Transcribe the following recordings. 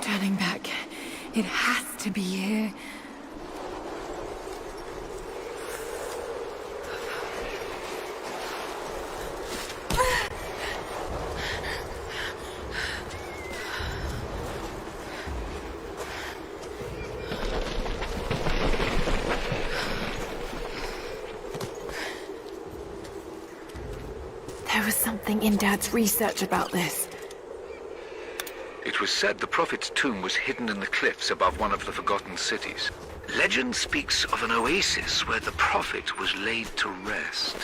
turning back. It has to be here. There was something in Dad's research about this. It was said the Prophet's tomb was hidden in the cliffs above one of the forgotten cities. Legend speaks of an oasis where the Prophet was laid to rest.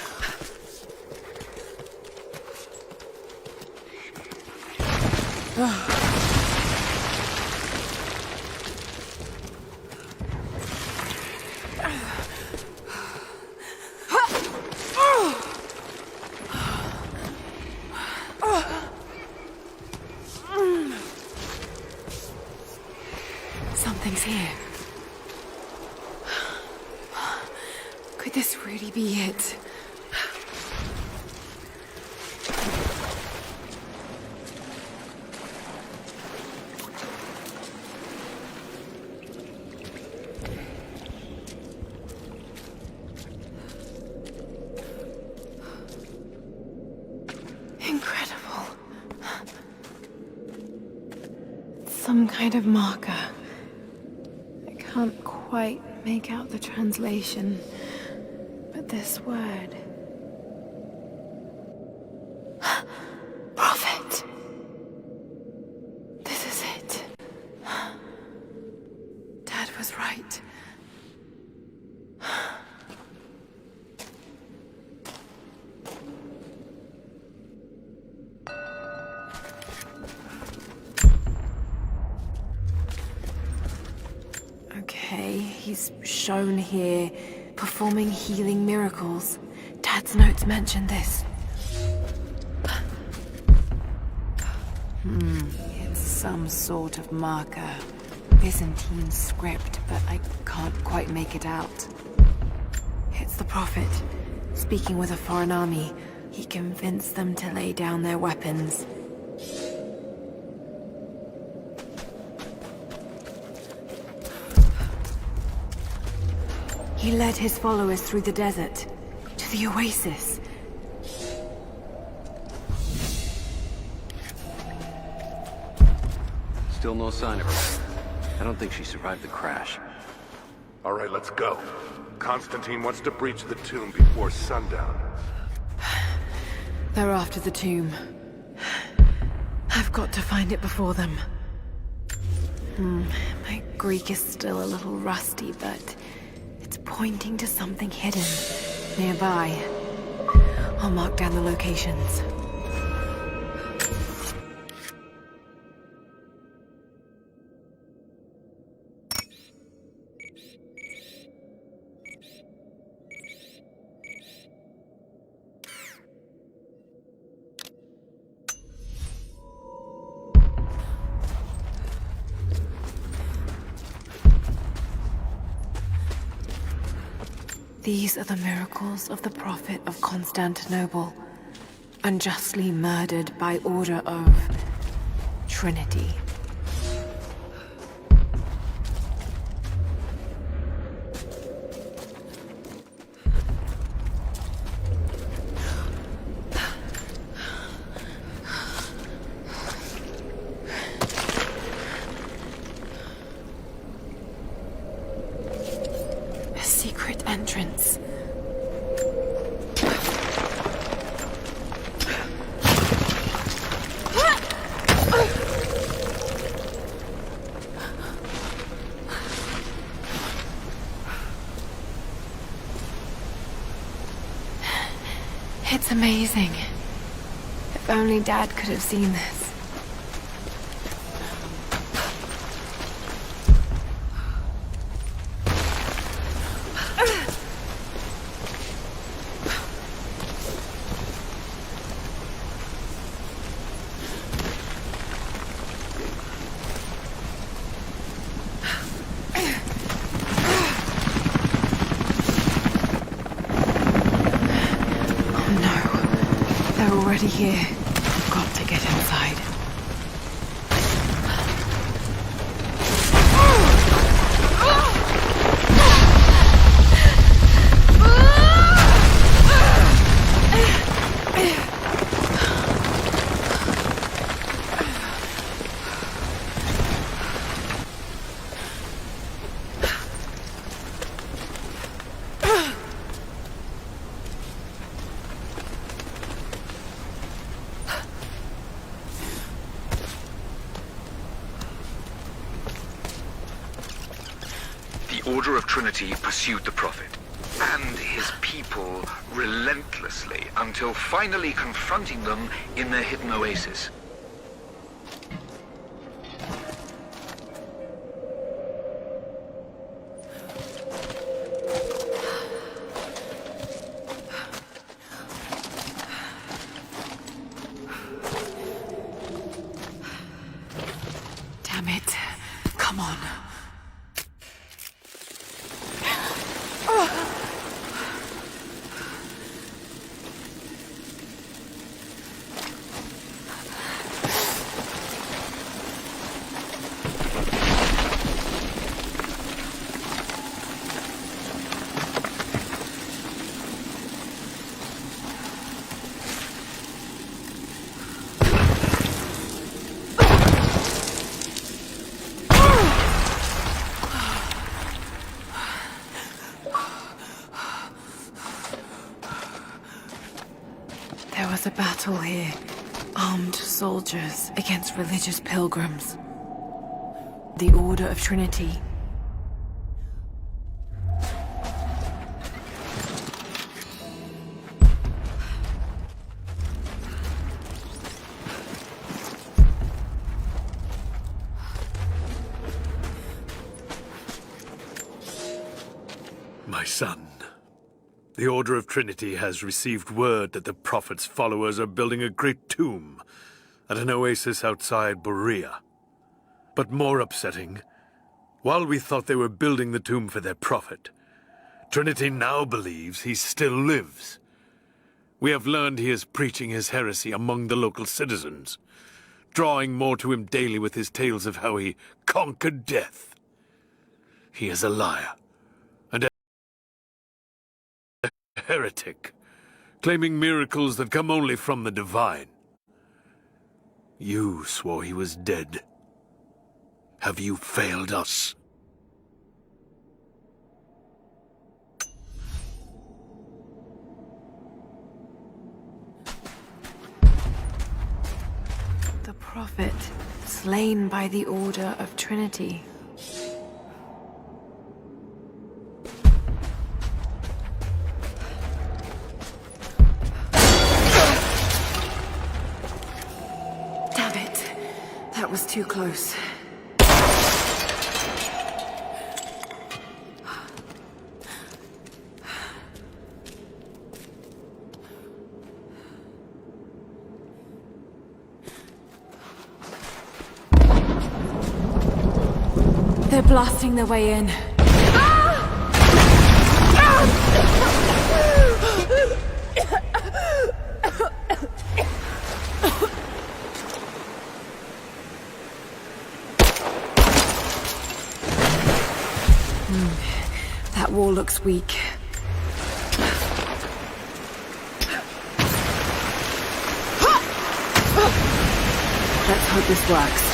Something's here. Could this really be it? Incredible. Some kind of marker. I can't quite make out the translation, but this word... Prophet! This is it. Dad was right. Okay, he's shown here, performing healing miracles. Dad's notes mention this. It's some sort of marker. Byzantine script, but I can't quite make it out. It's the Prophet, speaking with a foreign army. He convinced them to lay down their weapons. He led his followers through the desert, to the oasis. Still no sign of her. I don't think she survived the crash. All right, let's go. Constantine wants to breach the tomb before sundown. They're after the tomb. I've got to find it before them. My Greek is still a little rusty, but it's pointing to something hidden nearby. I'll mark down the locations. These are the miracles of the Prophet of Constantinople, unjustly murdered by order of Trinity. A secret entrance. It's amazing. If only Dad could have seen this. Already here. I've got to get inside. Order of Trinity pursued the Prophet and his people relentlessly until finally confronting them in their hidden oasis. Damn it. Come on. There was a battle here. Armed soldiers against religious pilgrims. The Order of Trinity. My son, the Order of Trinity has received word that the Prophet's followers are building a great tomb at an oasis outside Berea. But more upsetting, while we thought they were building the tomb for their Prophet, Trinity now believes he still lives. We have learned he is preaching his heresy among the local citizens, drawing more to him daily with his tales of how he conquered death. He is a liar. Heretic, claiming miracles that come only from the divine. You swore he was dead. Have you failed us? The Prophet, slain by the Order of Trinity. That was too close. They're blasting their way in. That wall looks weak. Let's hope this works.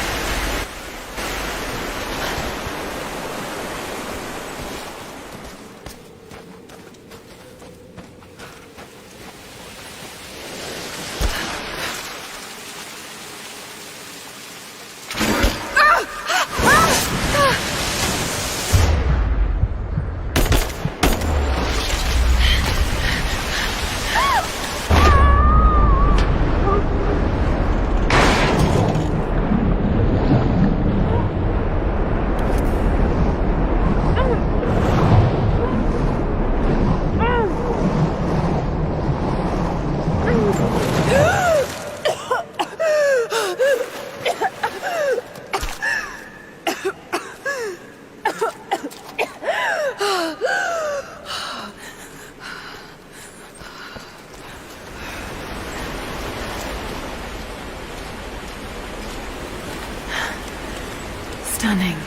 Stunning.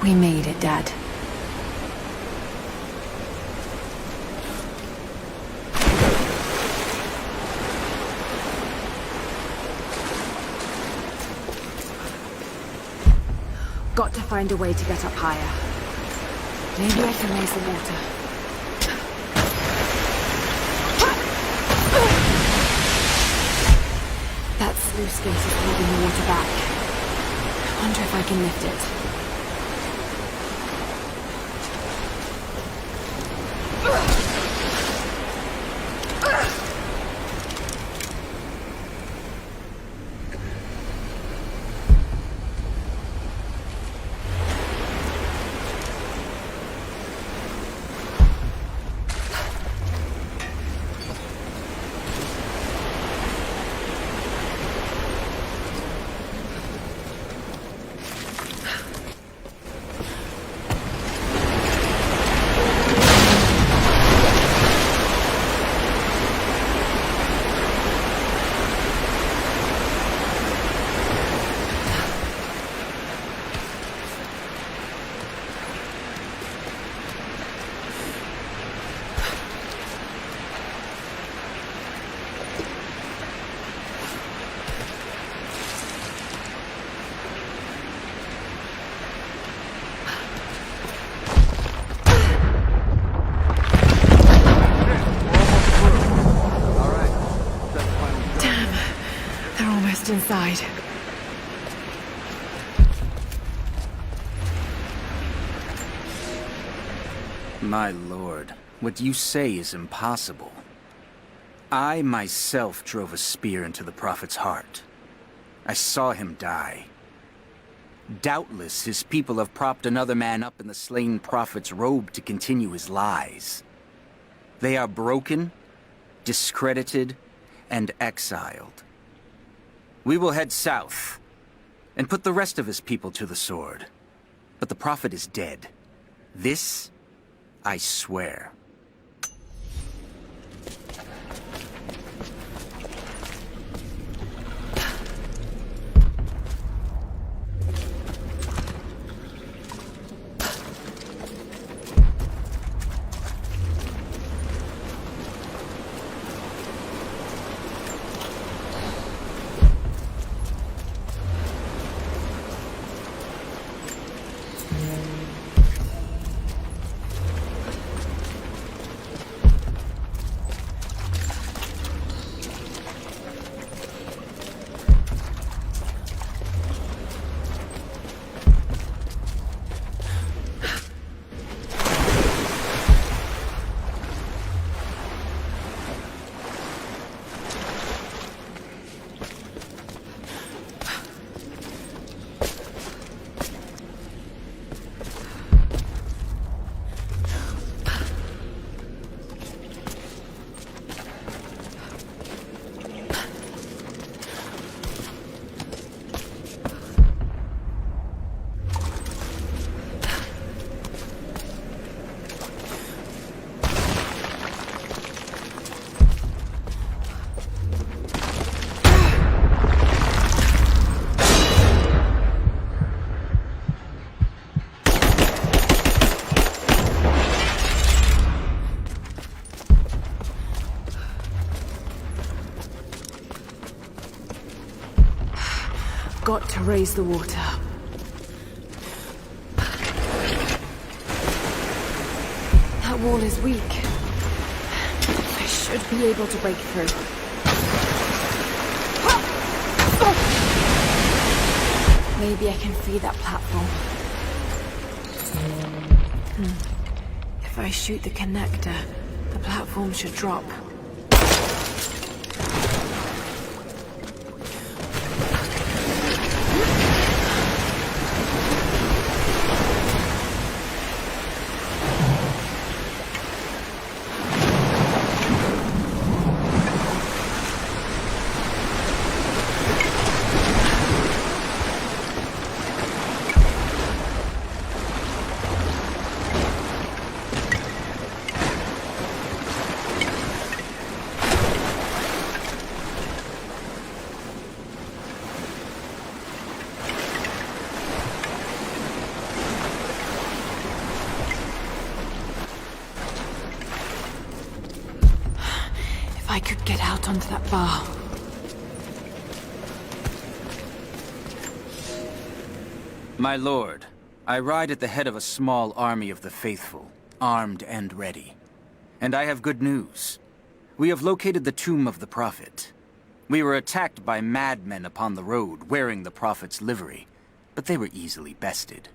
We made it, Dad. Got to find a way to get up higher. Maybe I can raise the water. That sluice gate is holding the water back. I wonder if I can lift it. get inside. My lord, what you say is impossible. I myself drove a spear into the Prophet's heart. I saw him die. Doubtless his people have propped another man up in the slain Prophet's robe to continue his lies. They are broken, discredited, and exiled. We will head south and put the rest of his people to the sword. But the Prophet is dead. This, I swear. Got to raise the water. That wall is weak. I should be able to break through. Maybe I can free that platform. If I shoot the connector, the platform should drop. I could get out onto that bar. My lord, I ride at the head of a small army of the faithful, armed and ready. And I have good news. We have located the tomb of the Prophet. We were attacked by madmen upon the road, wearing the Prophet's livery, but they were easily bested.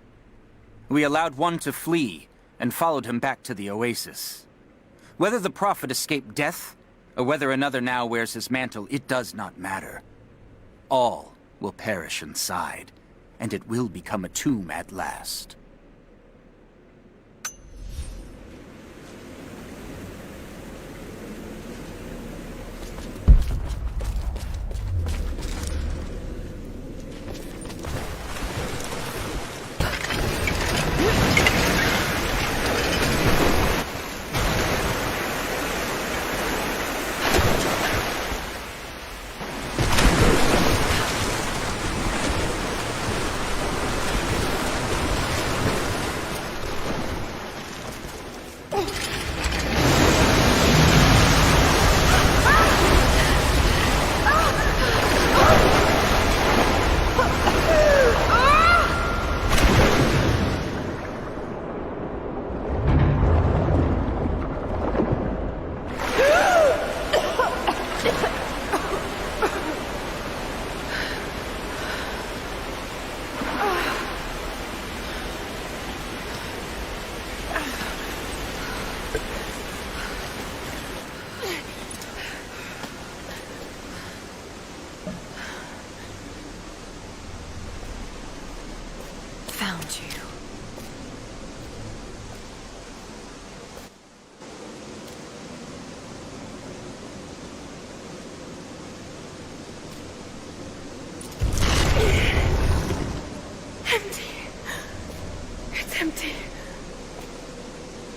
We allowed one to flee, and followed him back to the oasis. Whether the Prophet escaped death, or whether another now wears his mantle, it does not matter. All will perish inside, and it will become a tomb at last.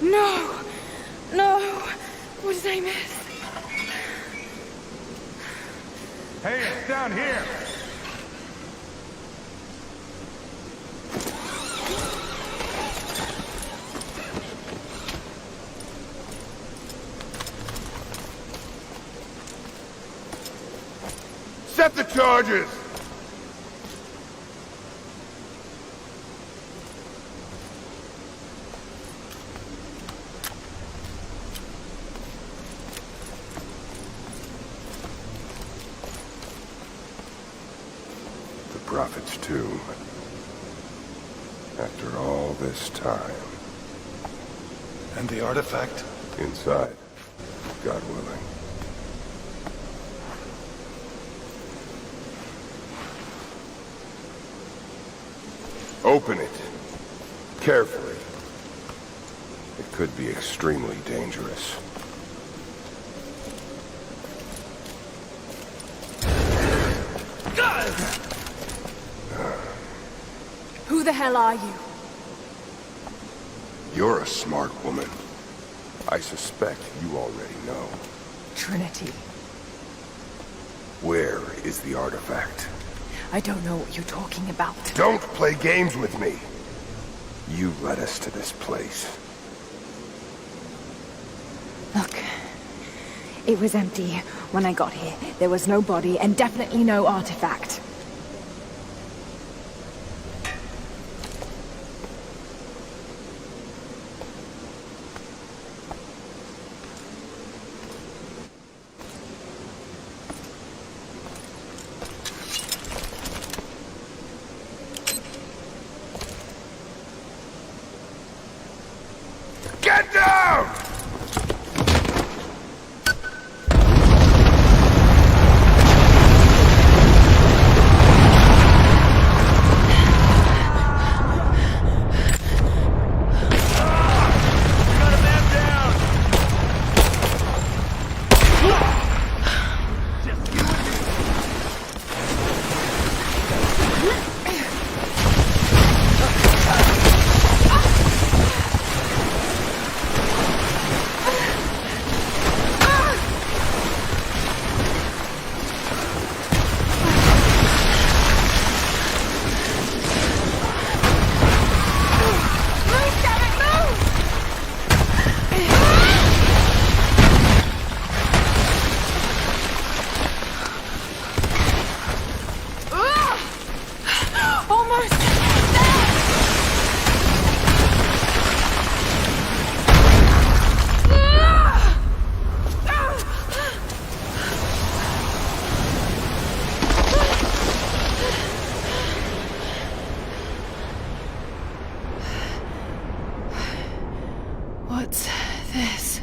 No! No! What did I miss? Hey, it's down here! Set the charges! The Prophet's tomb. After all this time. And the artifact? Inside. God willing. Open it. Carefully. It could be extremely dangerous. Who the hell are you? You're a smart woman. I suspect you already know. Trinity. Where is the artifact? I don't know what you're talking about. Don't play games with me! You led us to this place. Look, it was empty when I got here. There was no body and definitely no artifact. Get down! What's this?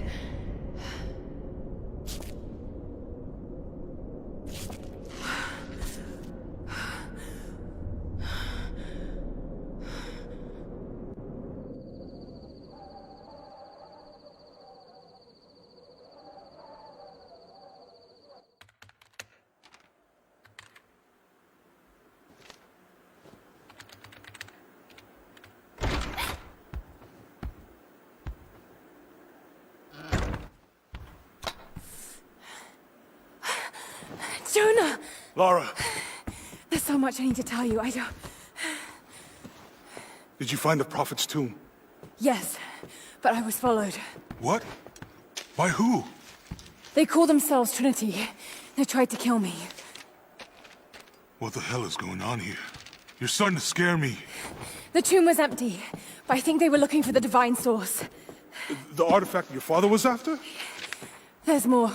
Jonah! Lara, There's so much I need to tell you. I don't... did you find the Prophet's tomb? Yes, but I was followed. What? By who? They call themselves Trinity. They tried to kill me. What the hell is going on here? You're starting to scare me. The tomb was empty, but I think they were looking for the divine source. The artifact your father was after? There's more.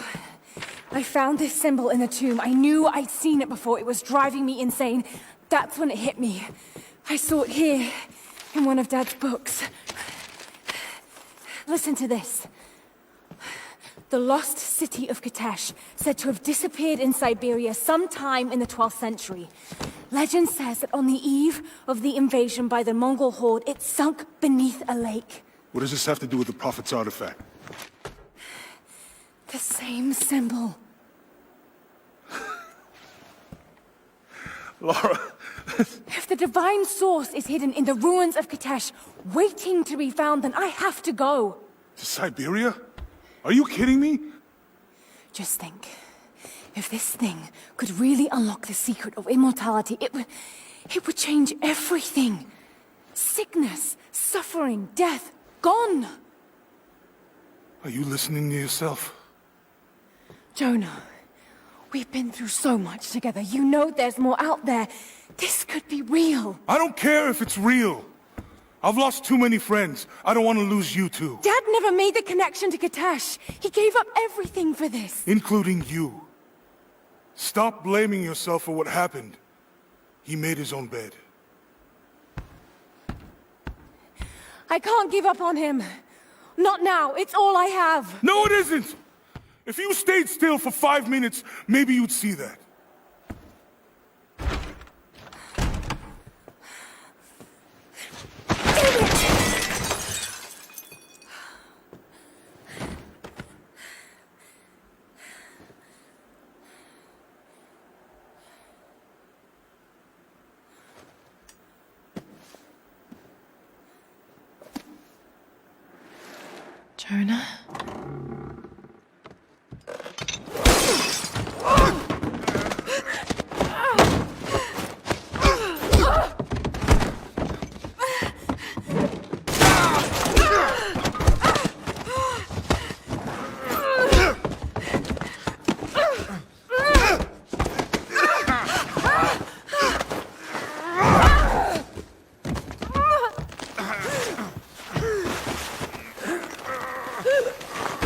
I found this symbol in the tomb. I knew I'd seen it before. It was driving me insane. That's when it hit me. I saw it here, in one of Dad's books. Listen to this. The lost city of Katesh, said to have disappeared in Siberia sometime in the 12th century. Legend says that on the eve of the invasion by the Mongol horde, it sunk beneath a lake. What does this have to do with the Prophet's artifact? The same symbol. Lara... If the divine source is hidden in the ruins of Katesh, waiting to be found, then I have to go. To Siberia? Are you kidding me? Just think. If this thing could really unlock the secret of immortality, it would change everything. Sickness, suffering, death, gone. Are you listening to yourself? Jonah, we've been through so much together. You know there's more out there. This could be real. I don't care if it's real. I've lost too many friends. I don't want to lose you too. Dad never made the connection to Katesh. He gave up everything for this. Including you. Stop blaming yourself for what happened. He made his own bed. I can't give up on him. Not now. It's all I have. No, it isn't! If you stayed still for 5 minutes, maybe you'd see that. Jonah?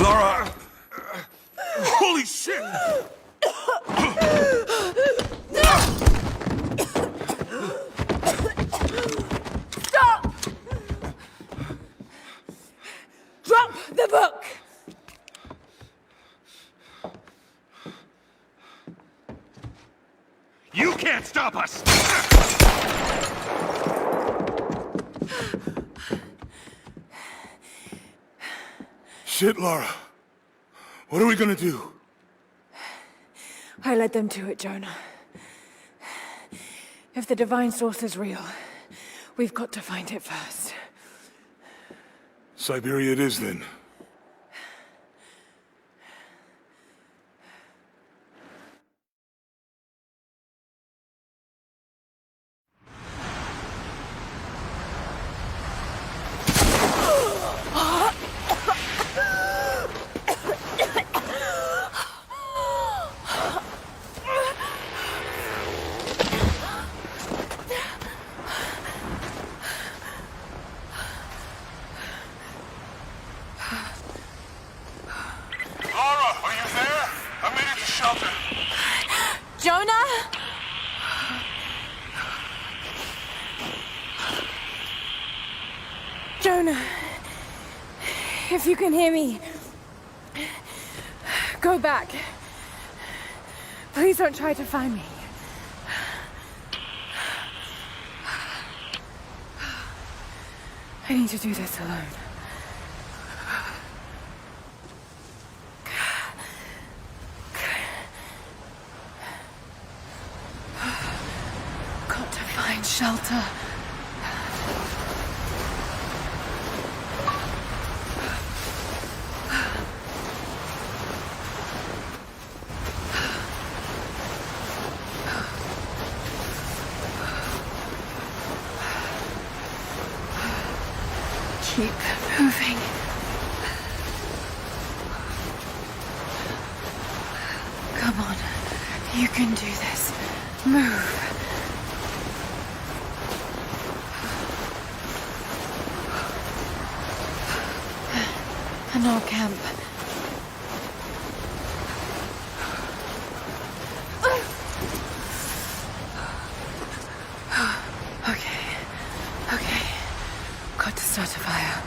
Lara! Holy shit! Stop! Drop the book! You can't stop us! Shit, Lara. What are we gonna do? I led them to it, Jonah. If the divine source is real, we've got to find it first. Siberia it is, then. Jonah? Jonah, if you can hear me, go back. Please don't try to find me. I need to do this alone. Got to find shelter. Keep moving. Come on. You can do this. Move. And our camp. Okay. Got to start a fire.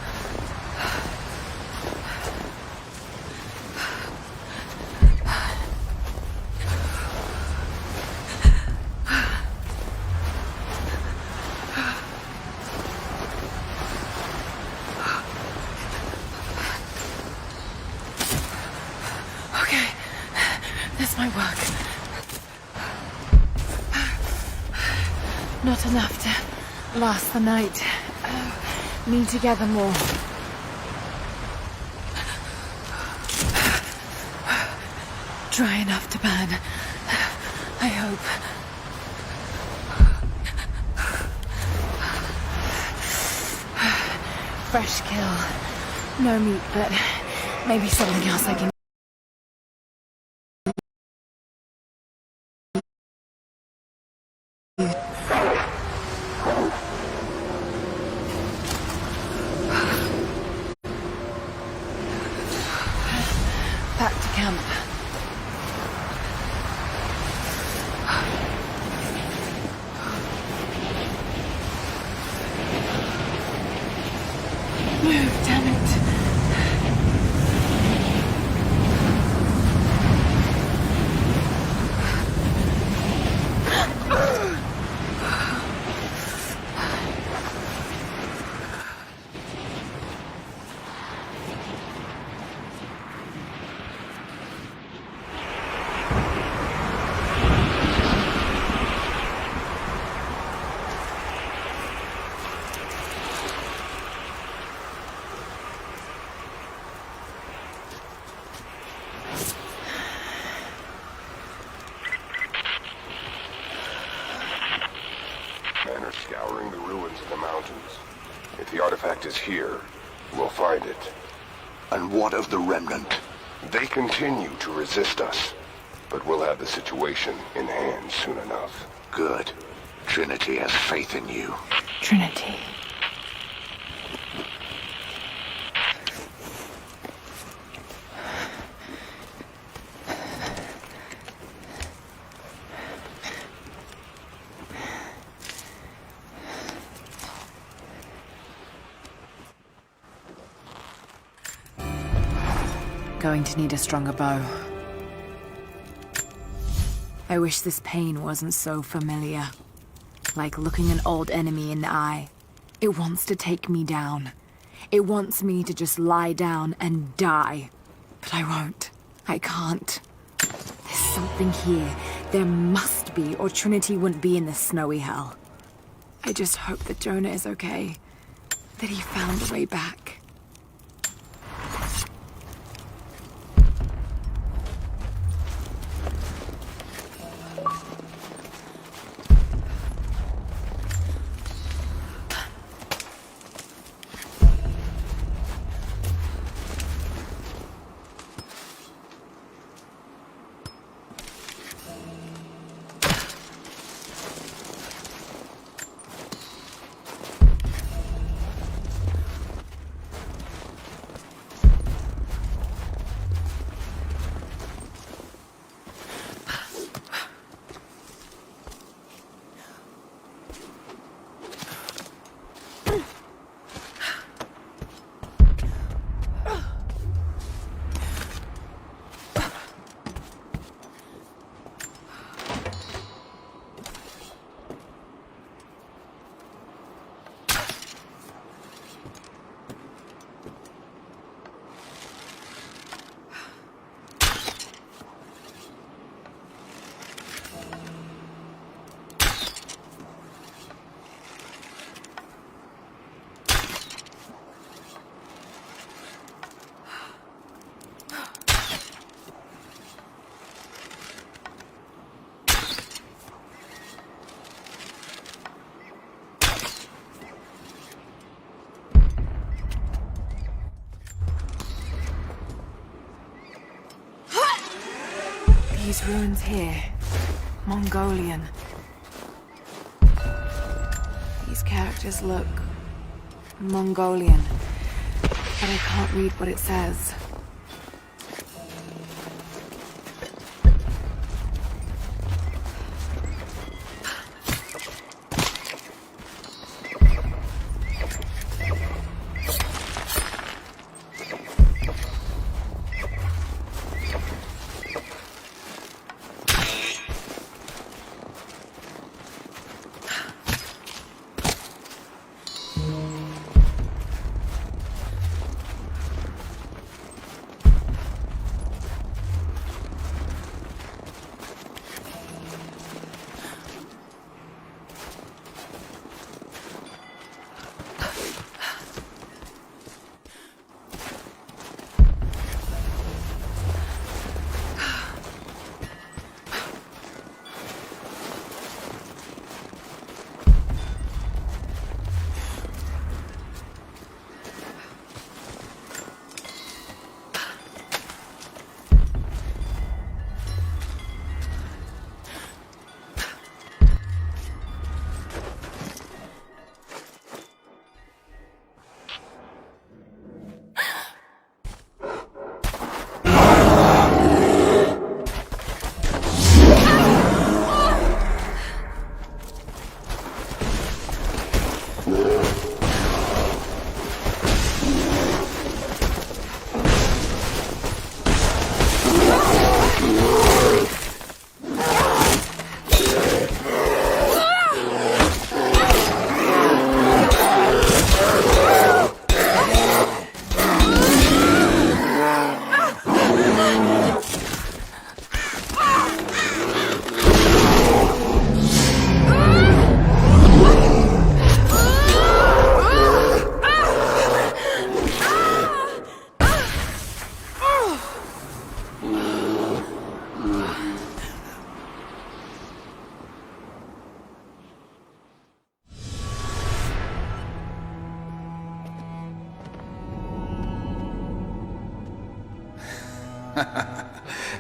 Okay, this might work. Not enough to last the night. Need to gather more. dry enough to burn. I hope. Fresh kill. No meat, but maybe something else I can... Back to camp. Move, damn it. Men are scouring the ruins of the mountains. If the artifact is here, we'll find it. And what of the remnant? They continue to resist us, but we'll have the situation in hand soon enough. Good. Trinity has faith in you. Trinity. Going to need a stronger bow. I wish this pain wasn't so familiar. Like looking an old enemy in the eye. It wants to take me down. It wants me to just lie down and die. But I won't. I can't. There's something here. There must be, or Trinity wouldn't be in this snowy hell. I just hope that Jonah is okay. That he found a way back. These ruins here, Mongolian. These characters look Mongolian, but I can't read what it says.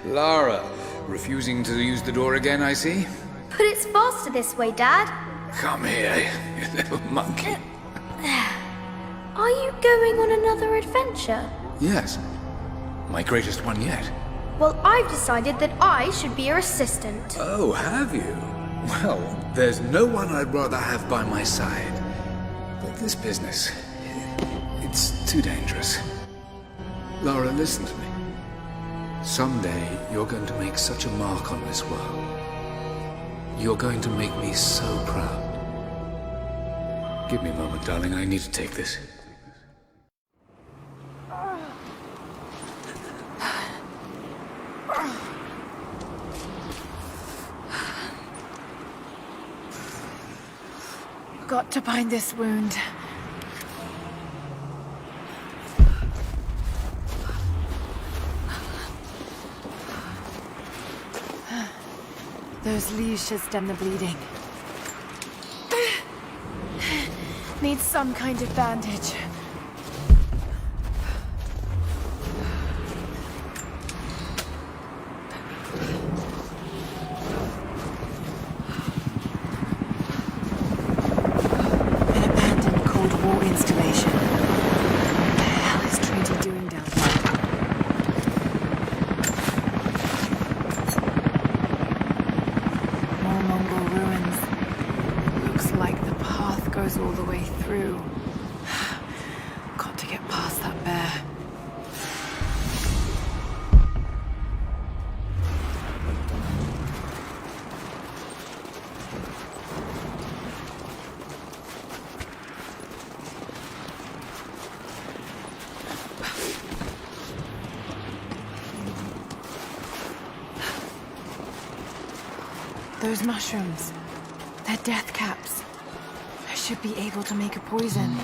Lara, refusing to use the door again, I see? But it's faster this way, Dad. Come here, you little monkey. Are you going on another adventure? Yes, my greatest one yet. Well, I've decided that I should be your assistant. Oh, have you? Well, there's no one I'd rather have by my side. But this business, it's too dangerous. Lara, listen to me. Someday, you're going to make such a mark on this world. You're going to make me so proud. Give me a moment, darling. I need to take this. Got to bind this wound. Those leaves should stem the bleeding. Need some kind of bandage. An abandoned Cold War installation. What the hell is Trinity doing down there? More Mongol ruins. Looks like the path goes all the way through. Got to get past that bear. Those mushrooms, they're death caps. I should be able to make a poison.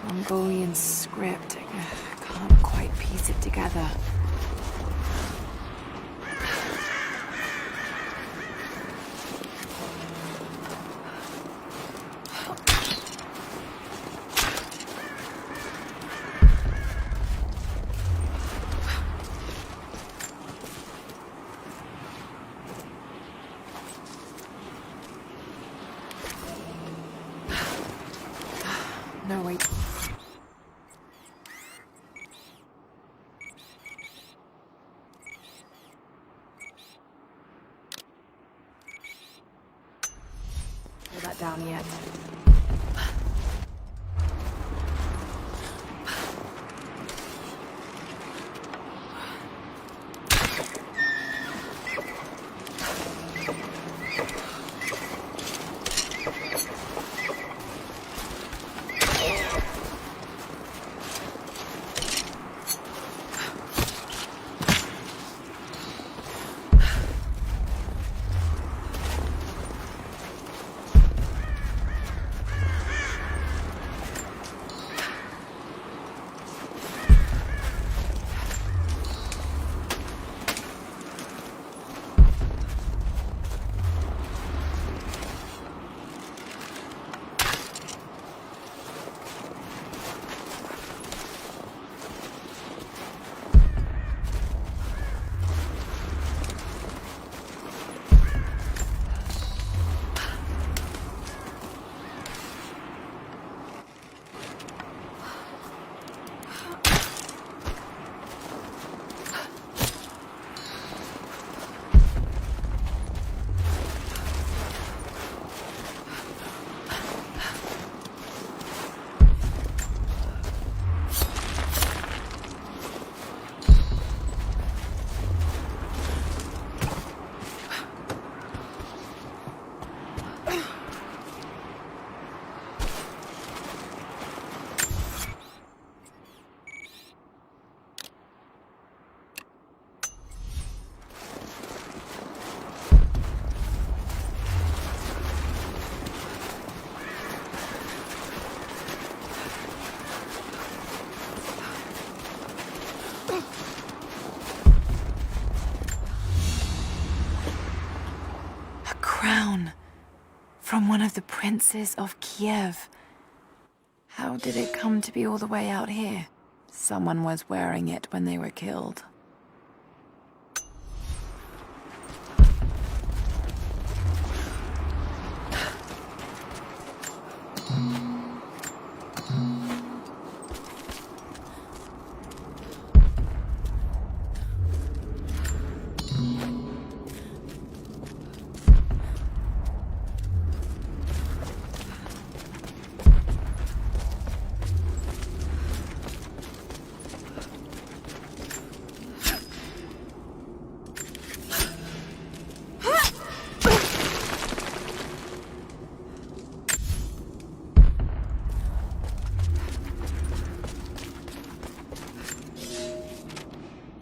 Mongolian script. I can't quite piece it together. No, wait. Pull that down yet. Princes of Kiev. How did it come to be all the way out here? Someone was wearing it when they were killed.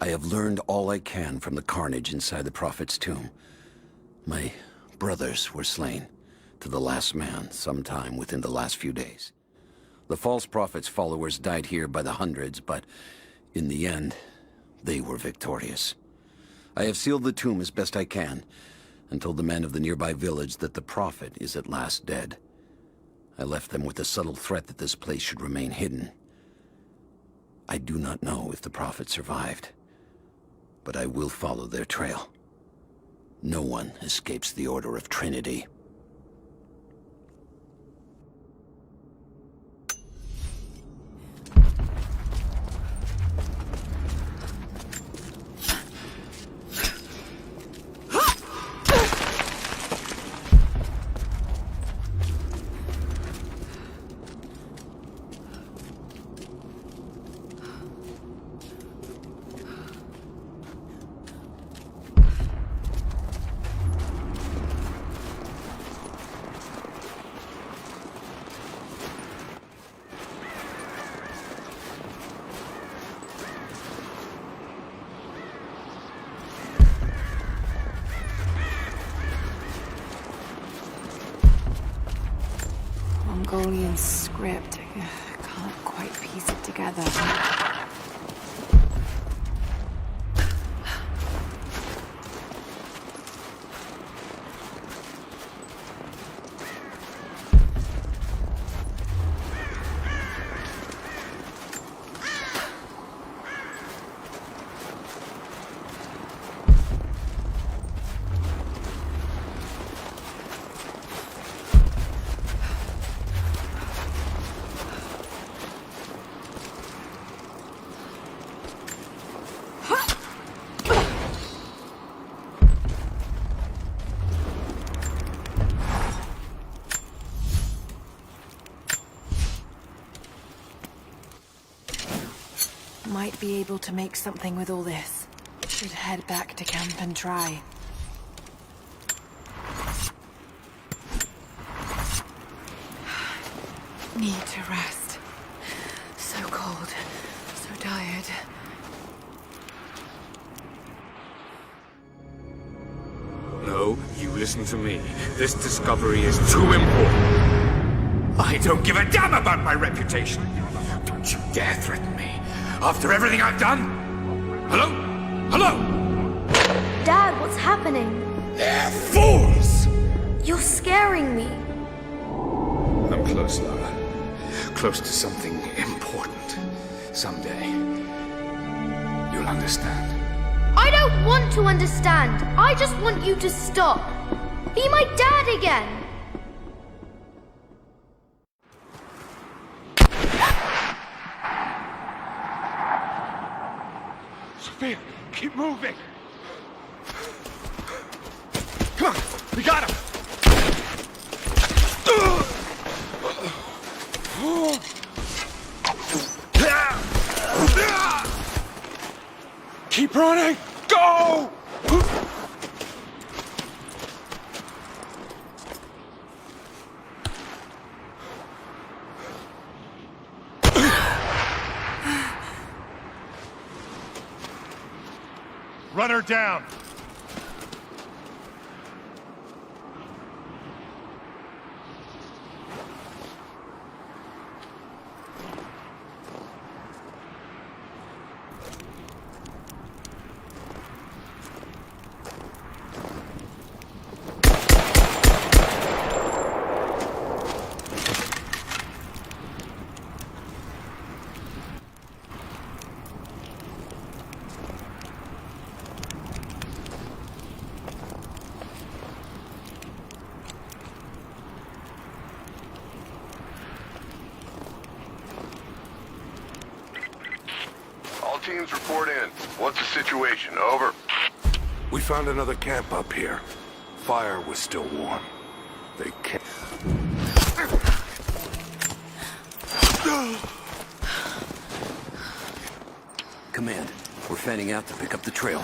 I have learned all I can from the carnage inside the Prophet's tomb. My brothers were slain, to the last man, sometime within the last few days. The false Prophet's followers died here by the hundreds, but in the end, they were victorious. I have sealed the tomb as best I can, and told the men of the nearby village that the Prophet is at last dead. I left them with the subtle threat that this place should remain hidden. I do not know if the Prophet survived, but I will follow their trail. No one escapes the Order of Trinity. Mongolian script. Can't quite piece it together. Might be able to make something with all this. Should head back to camp and try. Need to rest. So cold. So tired. No, you listen to me. This discovery is too important. I don't give a damn about my reputation. Don't you dare threaten me. After everything I've done? Hello? Hello? Dad, what's happening? They're fools! You're scaring me. I'm close, Lara. Close to something important. Someday, you'll understand. I don't want to understand. I just want you to stop. Be my dad again. Sophia, keep moving! Come on, we got him! Keep running! Go! Run her down! teams report in. What's the situation? Over. We found another camp up here. Fire was still warm. They can't... Command, we're fanning out to pick up the trail.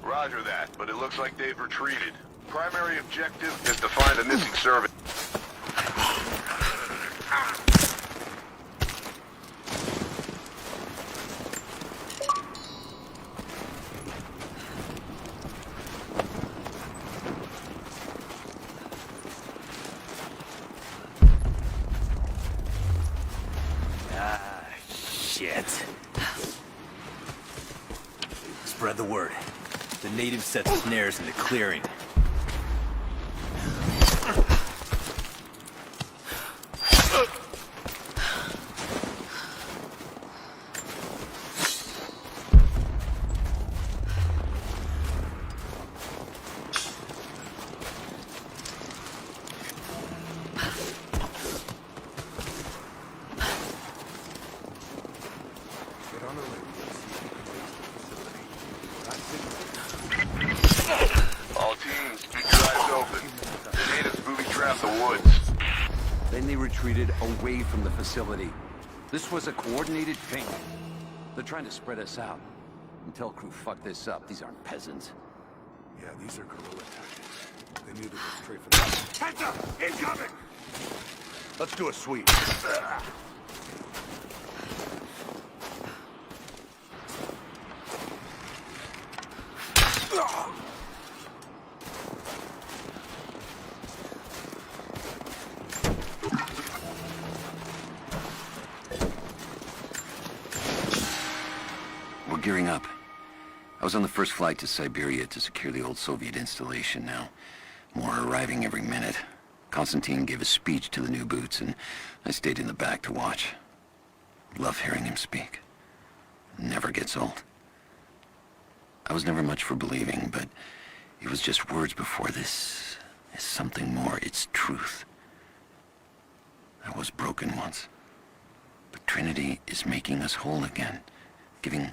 Roger that, but it looks like they've retreated. Primary objective is to find a missing servant. Shit. Spread the word. The natives set snares in the clearing. All teams, keep your eyes open. The natives booby-trapped the woods. Then they retreated away from the facility. This was a coordinated feint. They're trying to spread us out. Until crew fuck this up, these aren't peasants. Yeah, these are guerrilla tactics. They knew to go straight for the... Heads up! Incoming! Let's do a sweep. We're gearing up. I was on the first flight to Siberia to secure the old Soviet installation now. More are arriving every minute. Constantine gave a speech to the new boots, and I stayed in the back to watch. Love hearing him speak. Never gets old. I was never much for believing, but it was just words before. This is something more. It's truth. I was broken once. But Trinity is making us whole again. Giving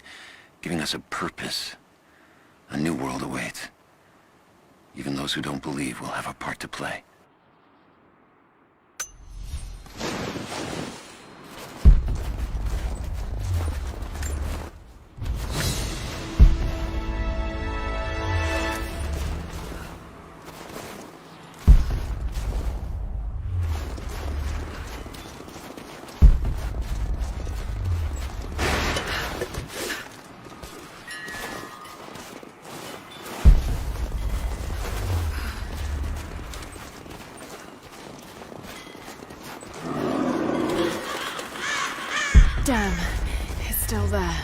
us a purpose. A new world awaits. Even those who don't believe will have a part to play. Damn, it's still there.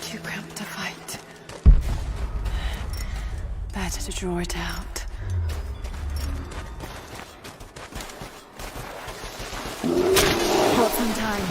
Too cramped to fight. Better to draw it out. Got some time.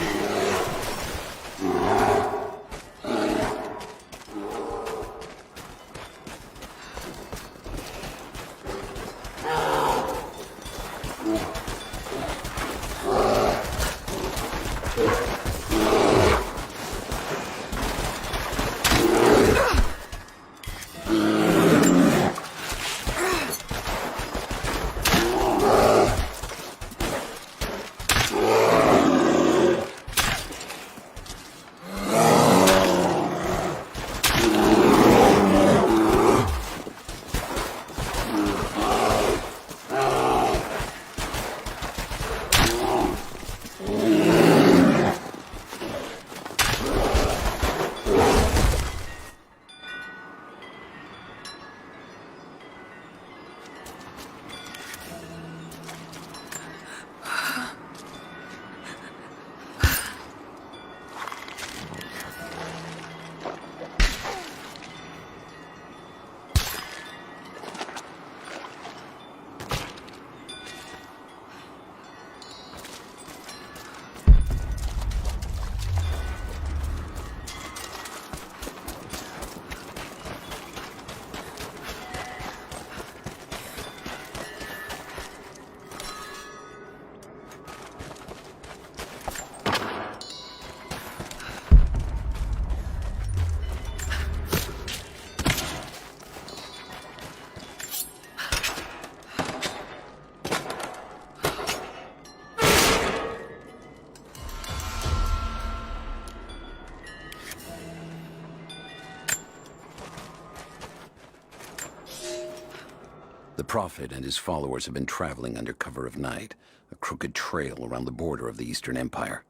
The Prophet and his followers have been traveling under cover of night, a crooked trail around the border of the Eastern Empire.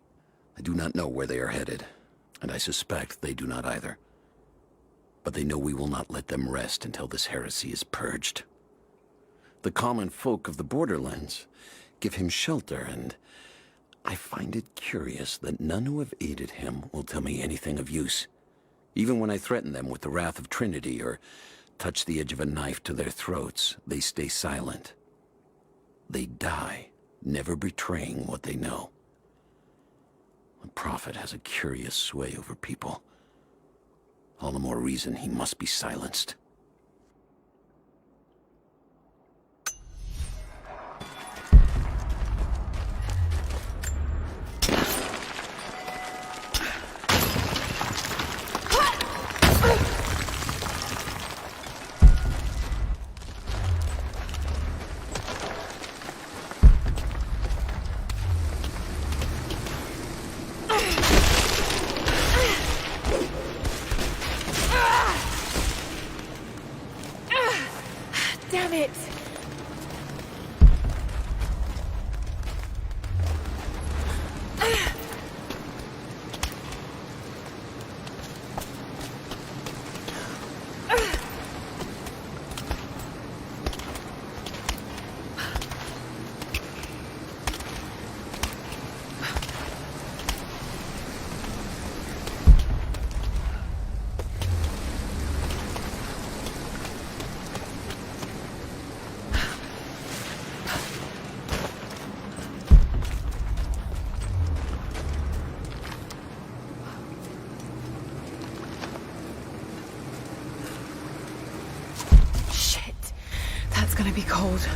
I do not know where they are headed, and I suspect they do not either. But they know we will not let them rest until this heresy is purged. The common folk of the borderlands give him shelter, and I find it curious that none who have aided him will tell me anything of use. Even when I threaten them with the wrath of Trinity or touch the edge of a knife to their throats, they stay silent. They die, never betraying what they know. The Prophet has a curious sway over people. All the more reason he must be silenced. Damn it! That's gonna be cold.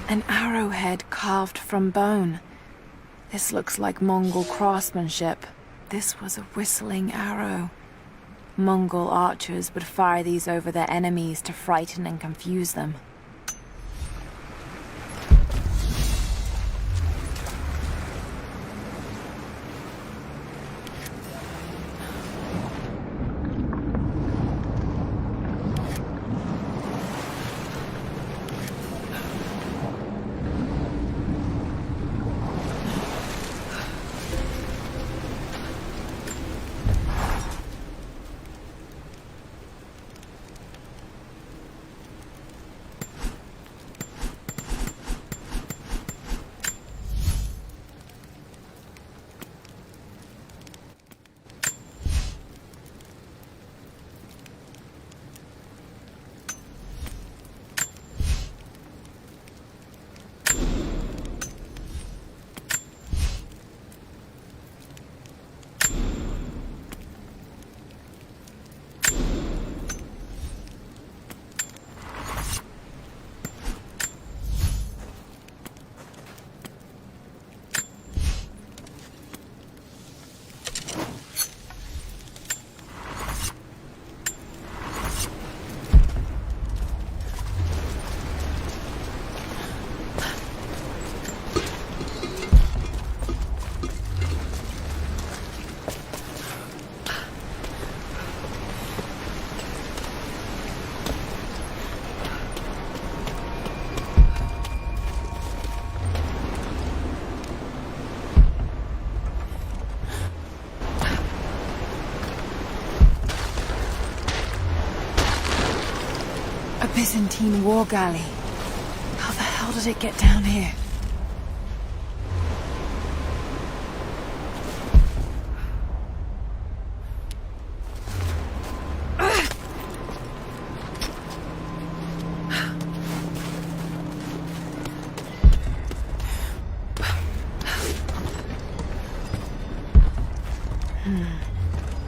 An arrowhead carved from bone. This looks like Mongol craftsmanship. This was a whistling arrow. Mongol archers would fire these over their enemies to frighten and confuse them. A Byzantine war galley. How the hell did it get down here?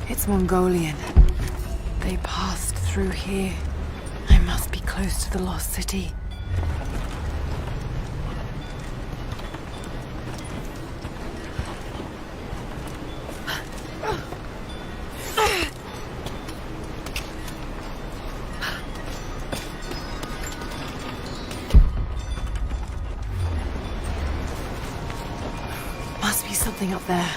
It's Mongolian. They passed through here. I must be close to the lost city. Must be something up there.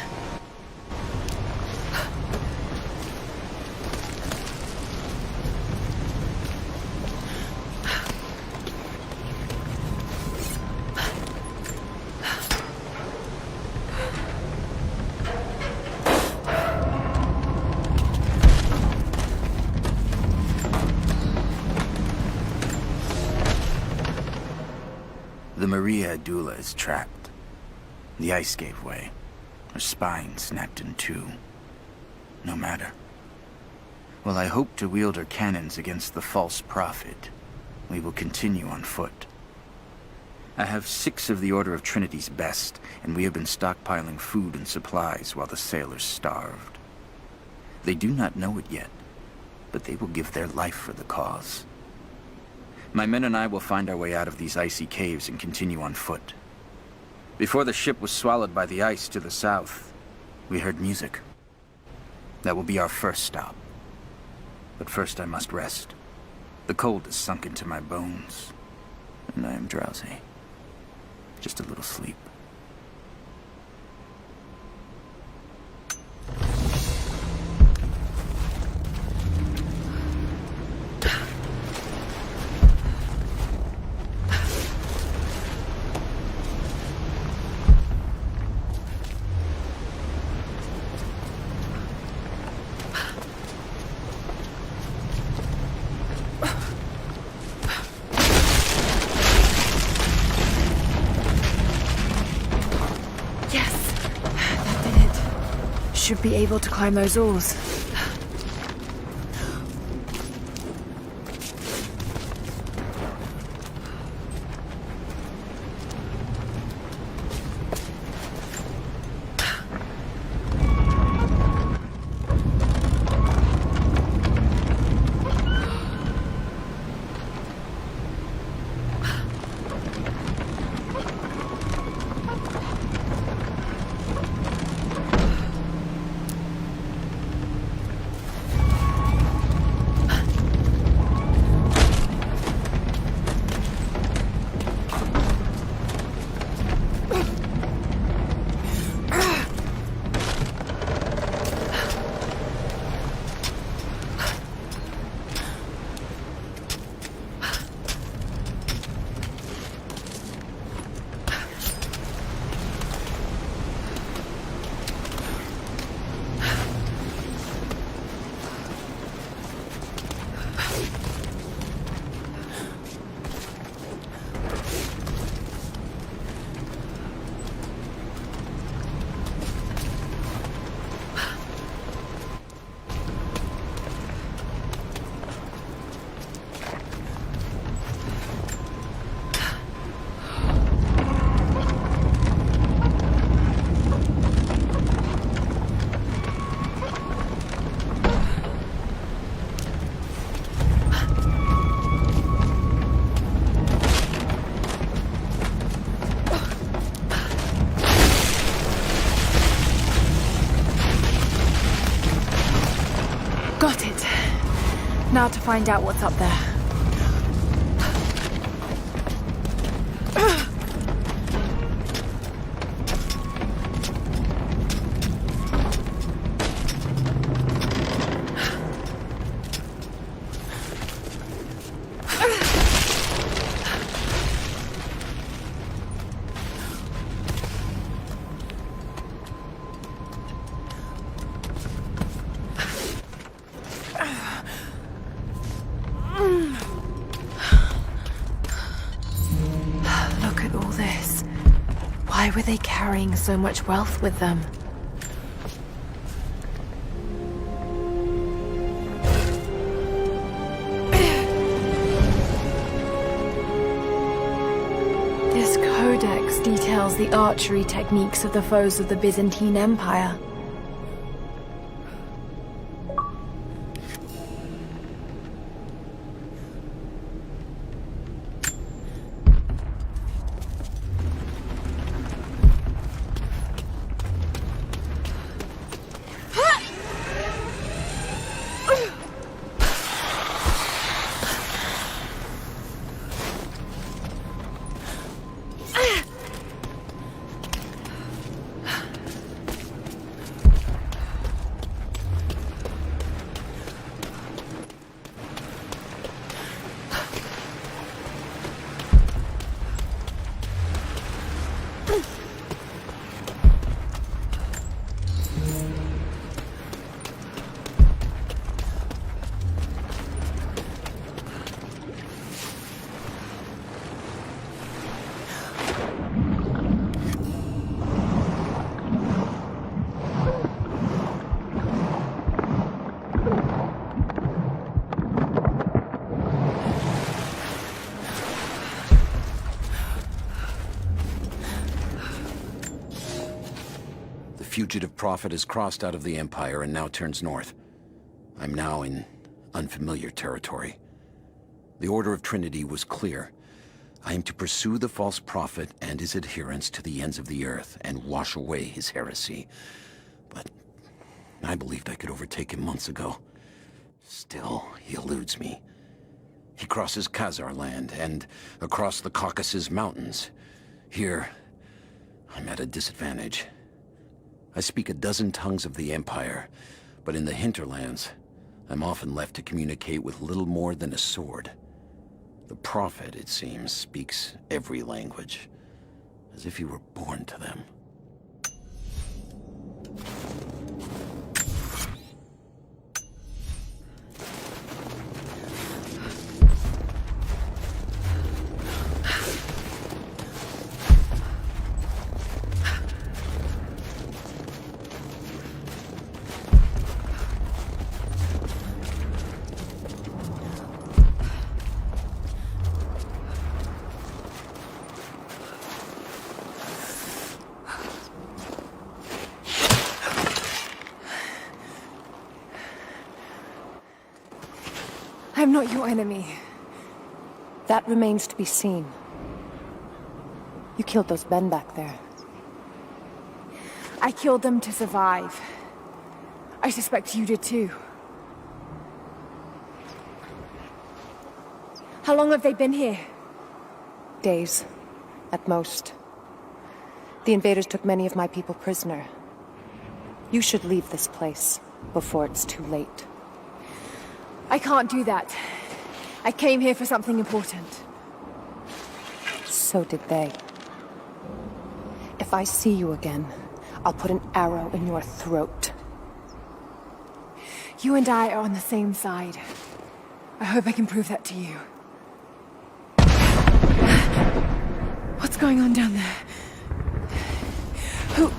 The Maria Adula is trapped. The ice gave way. Her spine snapped in two. No matter. While I hope to wield her cannons against the false prophet, we will continue on foot. I have 6 of the Order of Trinity's best, and we have been stockpiling food and supplies while the sailors starved. They do not know it yet, but they will give their life for the cause. My men and I will find our way out of these icy caves and continue on foot. Before the ship was swallowed by the ice to the south, we heard music. That will be our first stop. But first I must rest. The cold has sunk into my bones, and I am drowsy. Just a little sleep. Should be able to climb those oars. Got it. Now to find out what's up there. Why were they carrying so much wealth with them? This codex details the archery techniques of the foes of the Byzantine Empire. fugitive prophet has crossed out of the Empire and now turns north. I'm now in unfamiliar territory. The Order of Trinity was clear. I am to pursue the false prophet and his adherents to the ends of the earth and wash away his heresy. But I believed I could overtake him months ago. Still, he eludes me. He crosses Khazar land and across the Caucasus Mountains. Here, I'm at a disadvantage. I speak a dozen tongues of the Empire, but in the hinterlands, I'm often left to communicate with little more than a sword. The Prophet, it seems, speaks every language, as if he were born to them. I'm not your enemy. That remains to be seen. You killed those men back there. I killed them to survive. I suspect you did too. How long have they been here? Days, at most. The invaders took many of my people prisoner. You should leave this place before it's too late. I can't do that. I came here for something important. So did they. If I see you again, I'll put an arrow in your throat. You and I are on the same side. I hope I can prove that to you. What's going on down there? Who...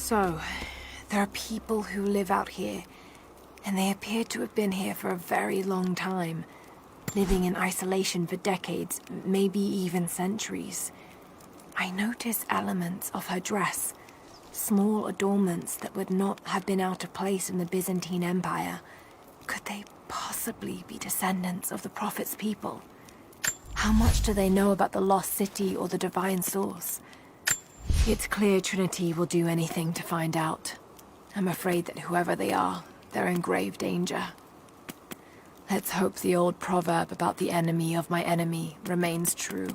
So, there are people who live out here, and they appear to have been here for a very long time, living in isolation for decades, maybe even centuries. I notice elements of her dress, small adornments that would not have been out of place in the Byzantine Empire. Could they possibly be descendants of the Prophet's people? How much do they know about the lost city or the divine source? It's clear Trinity will do anything to find out. I'm afraid that whoever they are, they're in grave danger. Let's hope the old proverb about the enemy of my enemy remains true.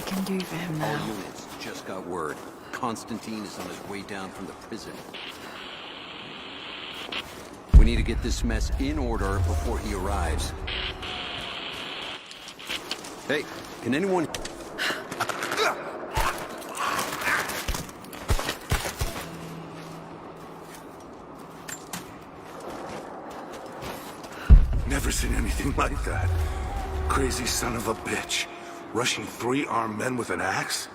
can do for him All now? units, just got word. Constantine is on his way down from the prison. We need to get this mess in order before he arrives. Hey, can anyone... Never seen anything like that. Crazy son of a bitch. Rushing 3 armed men with an axe?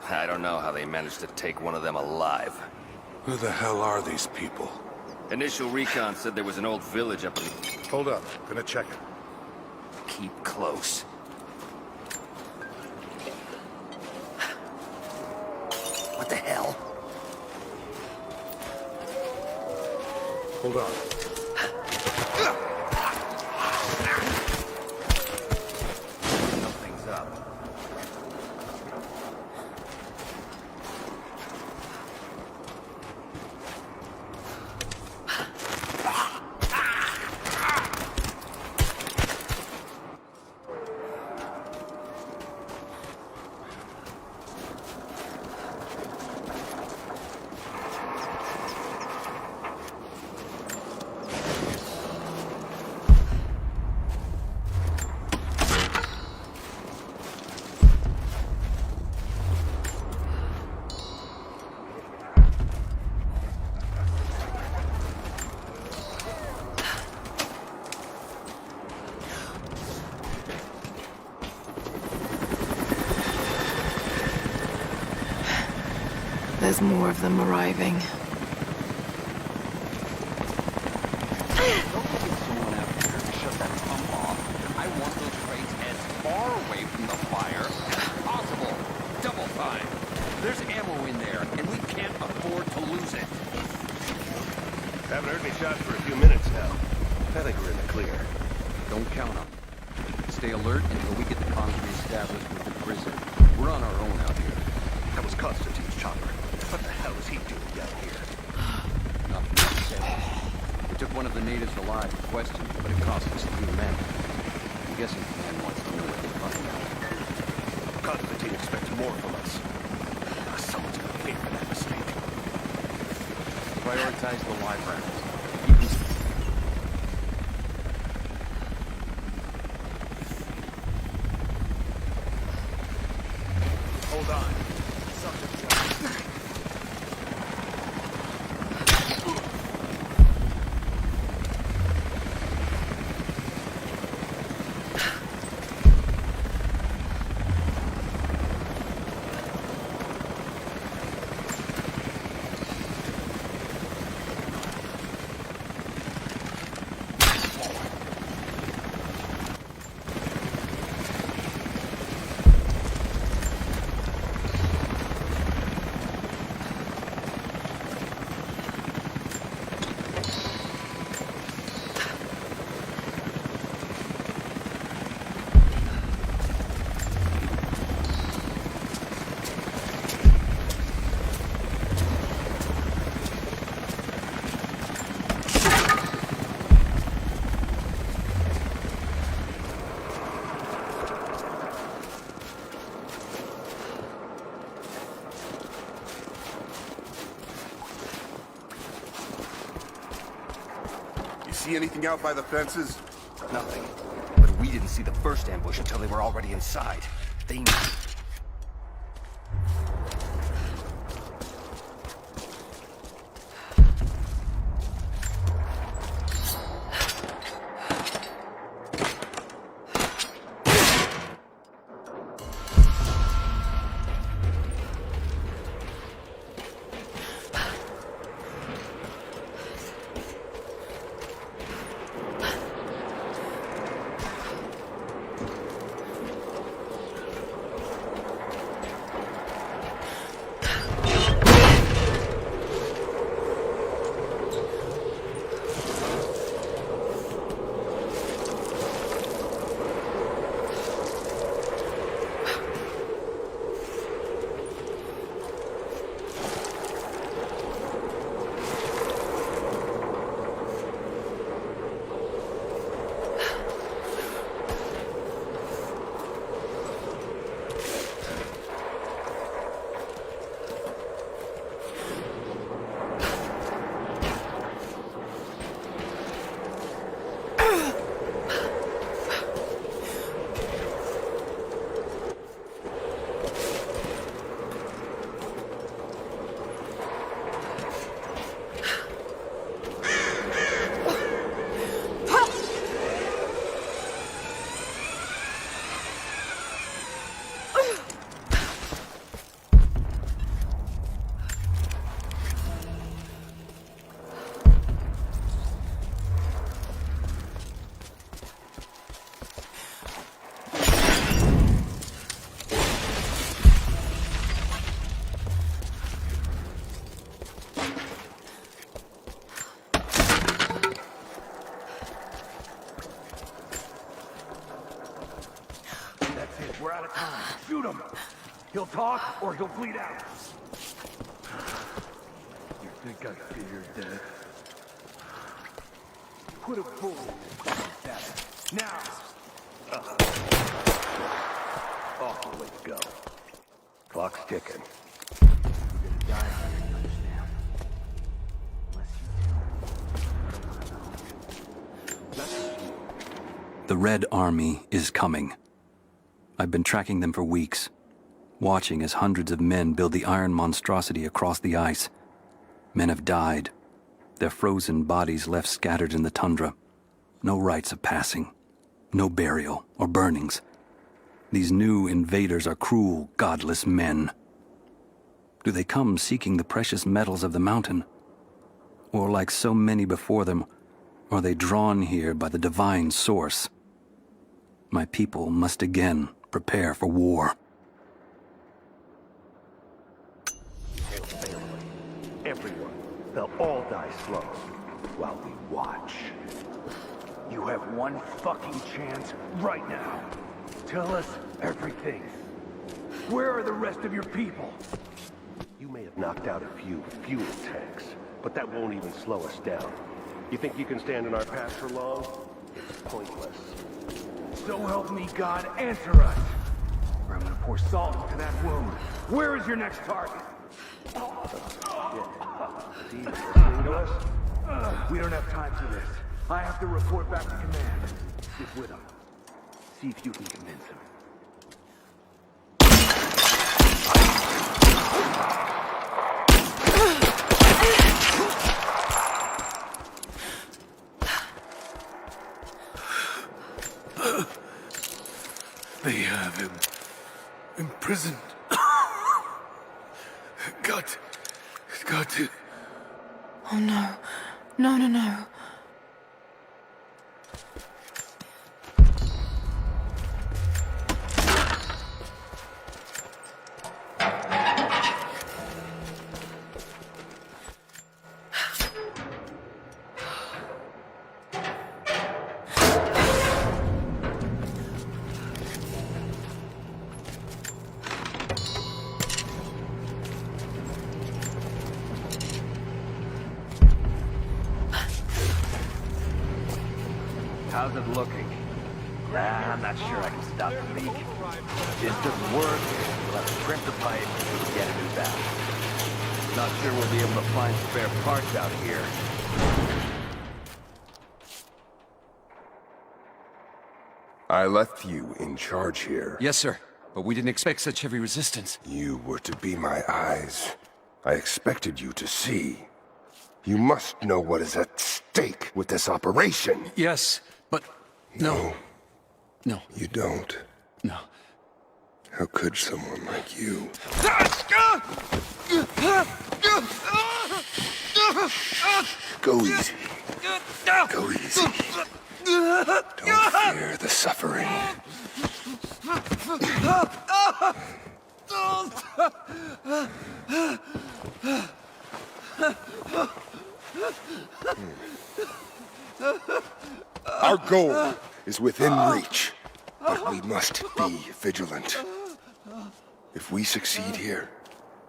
I don't know how they managed to take one of them alive. Who the hell are these people? Initial recon said there was an old village up in the... Hold up, gonna check it. Keep close. What the hell? Hold on. Something's up. There's more of them arriving. Don't get someone out here to shut that pump off. I want those crates as far away from the fire as possible. Double time. There's ammo in there, and we can't afford to lose it. Haven't heard me shots for a few minutes now. I think we're in the clear. Don't count on it. Stay alert until we get the comms reestablished with the prison. We're on our own out here. That was Constantine's chopper. What the hell is he doing down here? Nothing to say. We took one of the natives alive to question, but it cost us 3 men. I'm guessing the man wants to know what they're fighting out. Constantine expects more from us. Someone's gonna pay for that mistake. Prioritize the live rounds. Keep them... Hold on. See anything out by the fences? Nothing. But we didn't see the first ambush until they were already inside. They knew. talk, or he'll bleed out. You think I fear death? Put a bullet in that. Now! Off the way to go. Clock's ticking. You're gonna die here, you understand? Unless you do. The Red Army is coming. I've been tracking them for weeks, watching as hundreds of men build the iron monstrosity across the ice. Men have died, their frozen bodies left scattered in the tundra. No rites of passing, no burial or burnings. These new invaders are cruel, godless men. Do they come seeking the precious metals of the mountain? Or like so many before them, are they drawn here by the divine source? My people must again prepare for war. It's family. Everyone. They'll all die slow while we watch. You have one fucking chance right now. Tell us everything. Where are the rest of your people? You may have knocked out a few fuel tanks, but that won't even slow us down. You think you can stand in our path for long? It's pointless. So help me God, answer us! Or I'm gonna pour salt into that wound. Where is your next target? See, listening to us? We don't have time for this. I have to report back to command. Get with him. See if you can convince him. They have him imprisoned. Got to. Oh no. No. How's it looking? I'm not sure I can stop the leak. This doesn't work, we'll have to crimp the pipe and get a new valve. Not sure we'll be able to find spare parts out here. I left you in charge here. Yes, sir, but we didn't expect such heavy resistance. You were to be my eyes. I expected you to see. You must know what is at stake with this operation. Yes, but... No. You don't. No. How could someone like you? Go easy. Go easy. Don't fear the suffering. Our goal is within reach, but we must be vigilant. If we succeed here,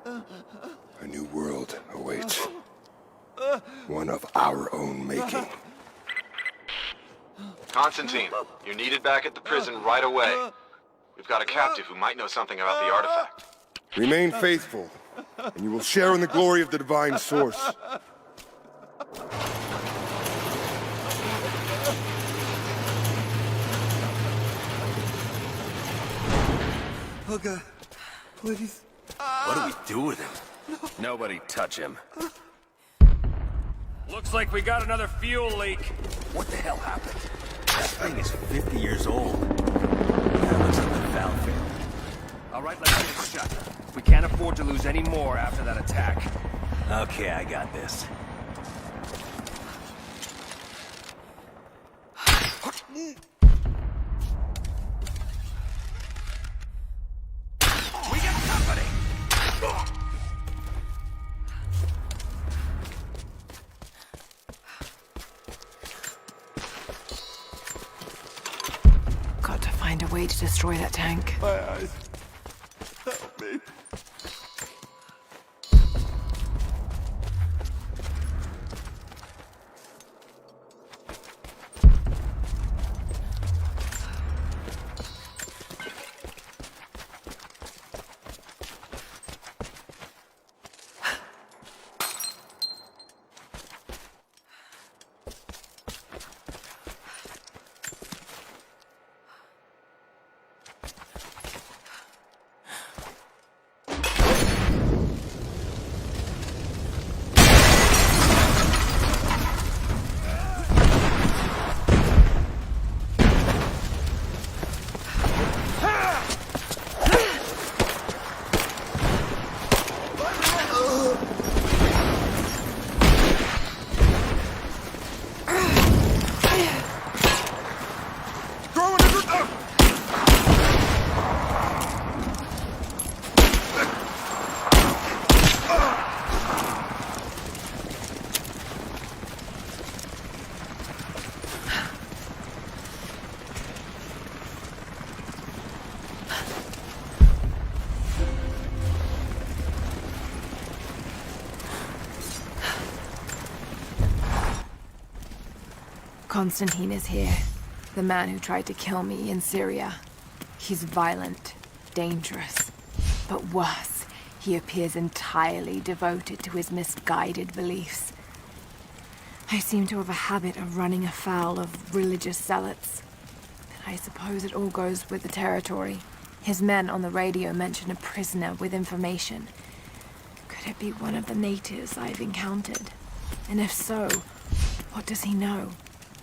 a new world awaits. One of our own making. Constantine, you're needed back at the prison right away. We've got a captive who might know something about the artifact. Remain faithful, and you will share in the glory of the divine source. Oh God, please. What do we do with him? Nobody touch him. Looks like we got another fuel leak. What the hell happened? That thing is 50 years old. That looks like the valve failed. All right, let's get it shut. We can't afford to lose any more after that attack. Okay, I got this. We got company! Got to find a way to destroy that tank. My eyes. Help me. Constantine is here. The man who tried to kill me in Syria. He's violent, dangerous, but worse, he appears entirely devoted to his misguided beliefs. I seem to have a habit of running afoul of religious zealots. I suppose it all goes with the territory. His men on the radio mention a prisoner with information. Could it be one of the natives I've encountered? And if so, what does he know?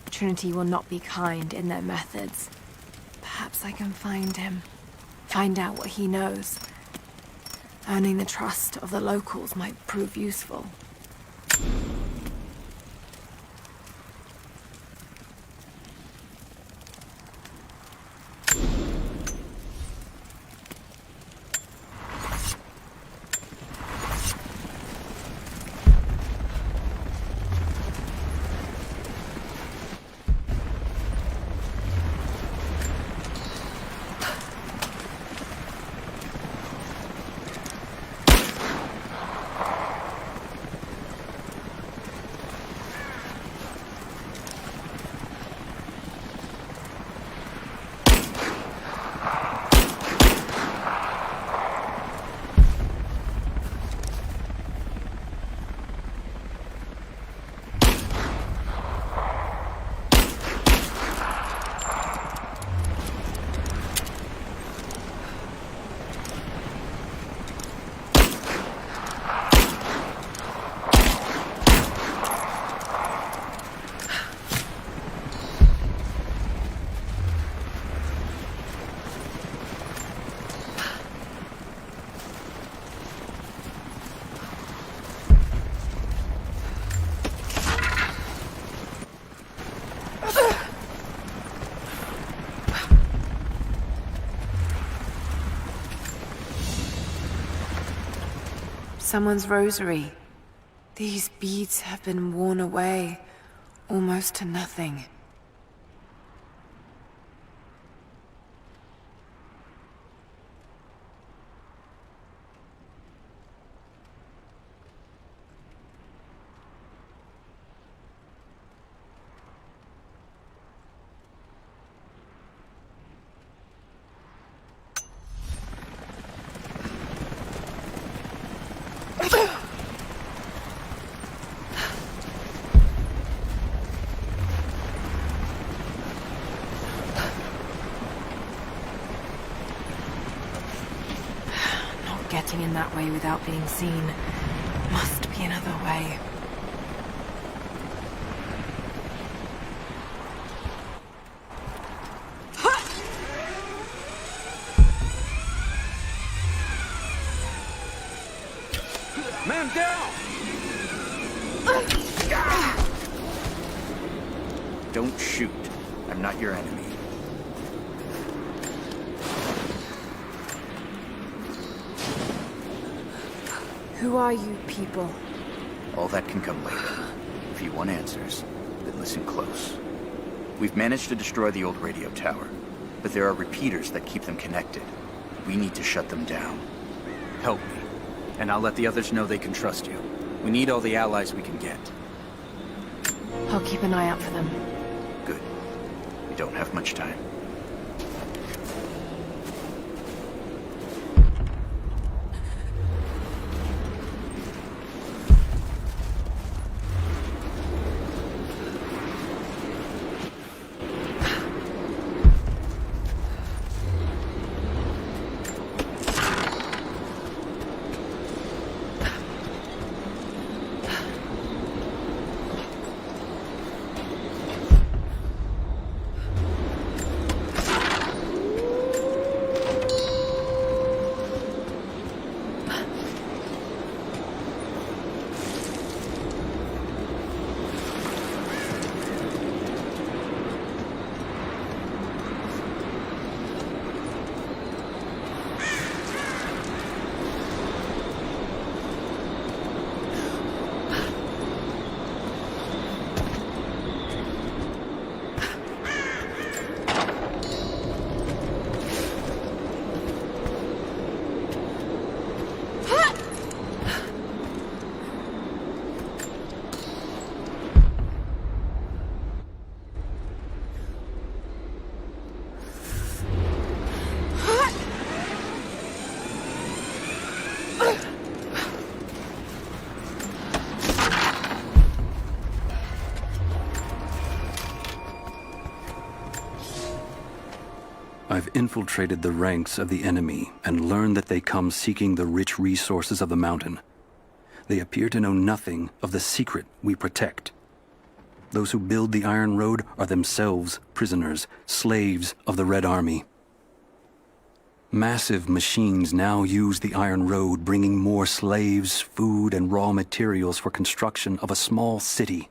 Trinity will not be kind in their methods. Perhaps I can find him. Find out what he knows. Earning the trust of the locals might prove useful. Someone's rosary. These beads have been worn away, almost to nothing. Getting in that way without being seen. Must be another way. Man down! Don't shoot. I'm not your enemy. Who are you people? All that can come later. If you want answers, then listen close. We've managed to destroy the old radio tower, but there are repeaters that keep them connected. We need to shut them down. Help me, and I'll let the others know they can trust you. We need all the allies we can get. I'll keep an eye out for them. Good. We don't have much time. I've infiltrated the ranks of the enemy and learned that they come seeking the rich resources of the mountain. They appear to know nothing of the secret we protect. Those who build the Iron Road are themselves prisoners, slaves of the Red Army. Massive machines now use the Iron Road, bringing more slaves, food, and raw materials for construction of a small city.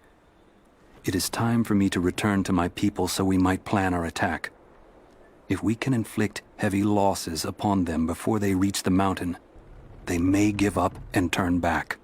It is time for me to return to my people so we might plan our attack. If we can inflict heavy losses upon them before they reach the mountain, they may give up and turn back.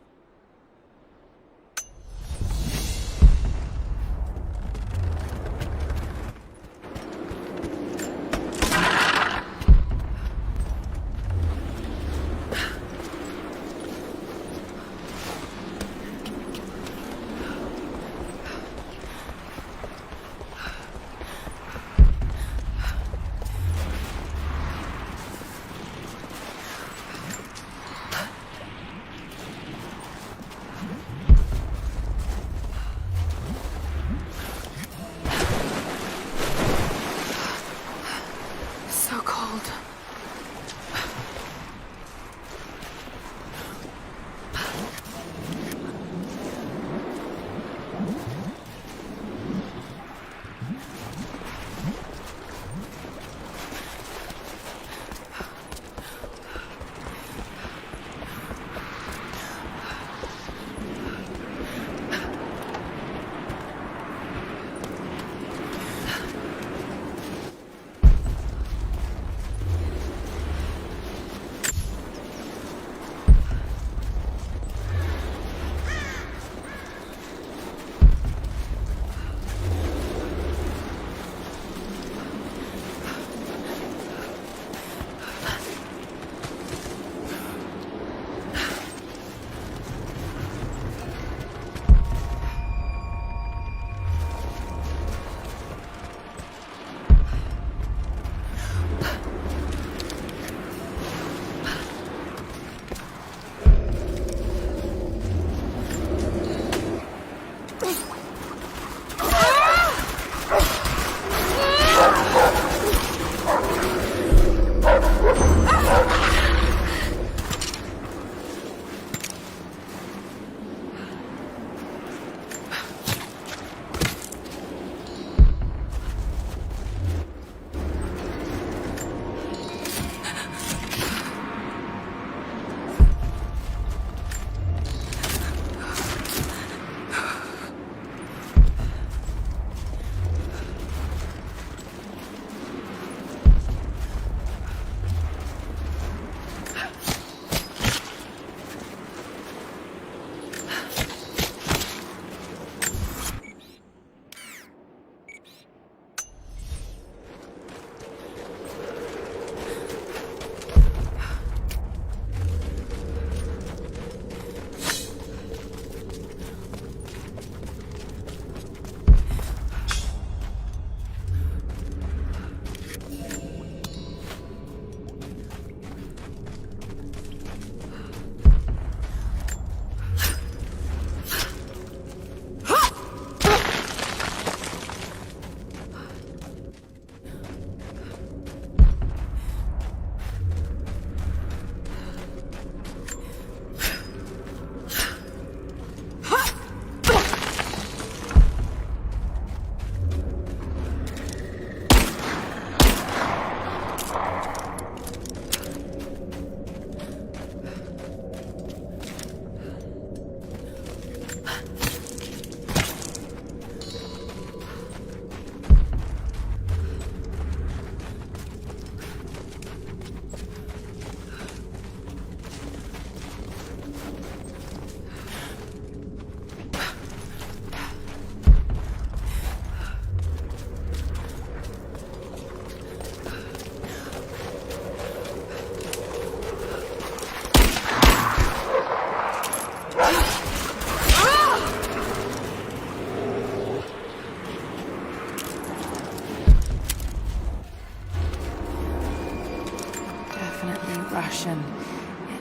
Russian.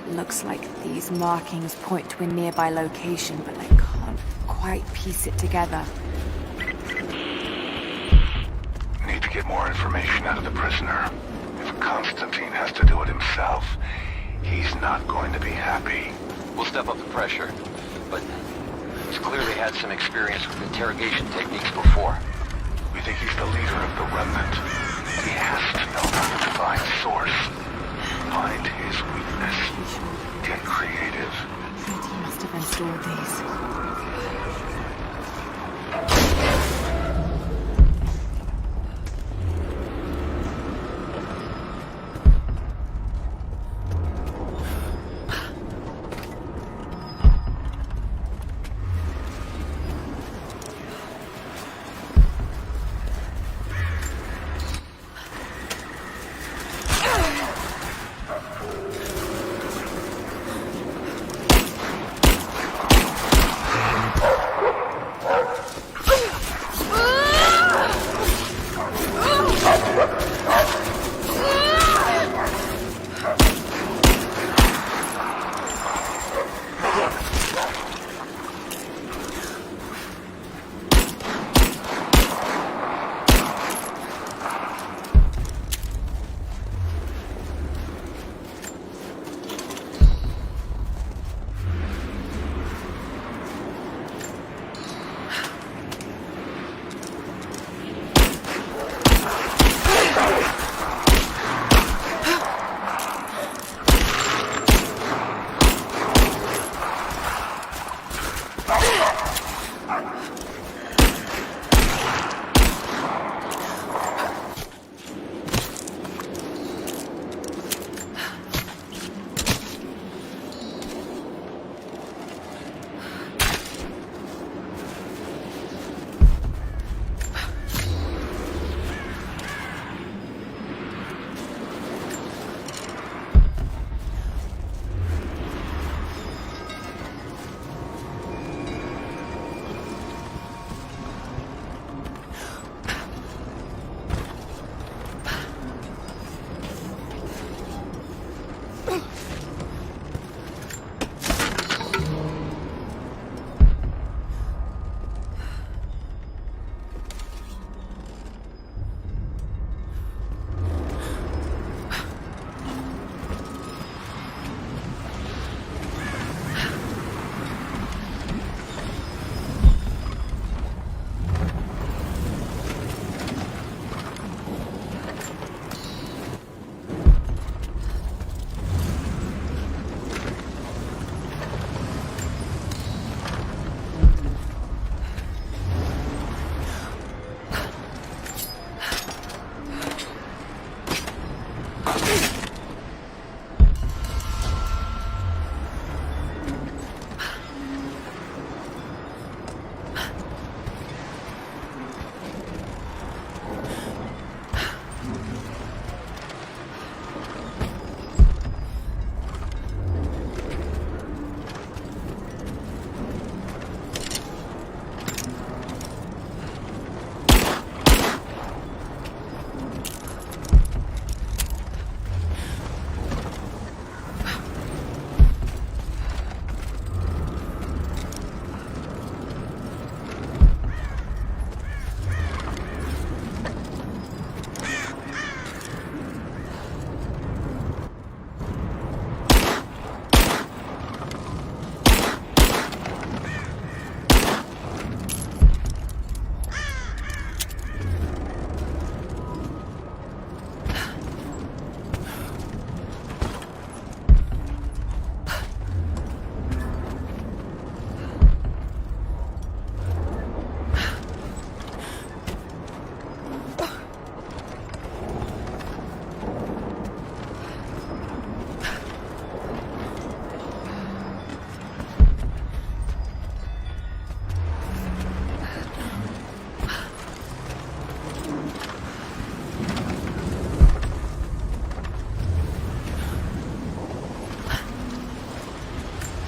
It looks like these markings point to a nearby location, but I can't quite piece it together. Need to get more information out of the prisoner. Constantine has to do it himself. He's not going to be happy. We'll step up the pressure, but he's clearly had some experience with interrogation techniques before. We think he's the leader of the Remnant. He has to know the divine source. Find his weakness. Get creative. He must have installed these.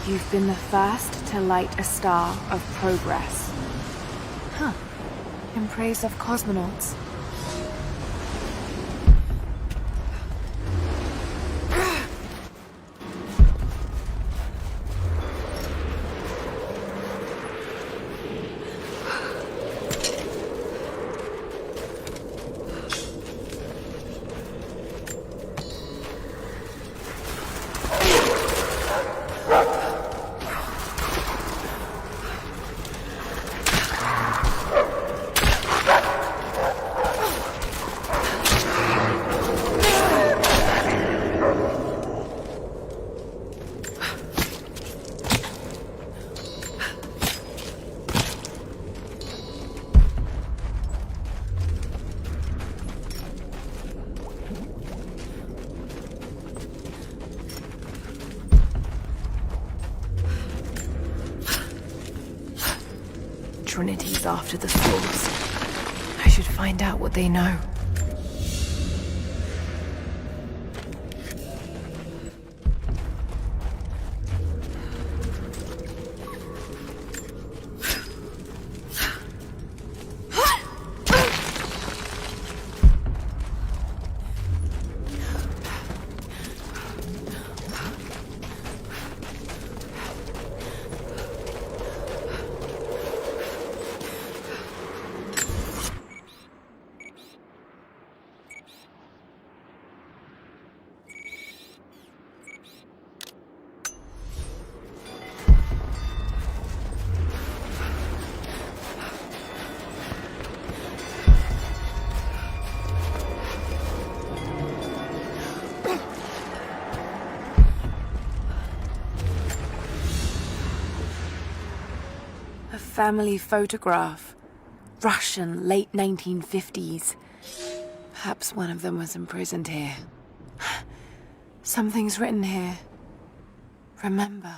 You've been the first to light a star of progress. Huh. In praise of cosmonauts. Trinity's after the swords. I should find out what they know. Family photograph. Russian, late 1950s. Perhaps one of them was imprisoned here. Something's written here. Remember.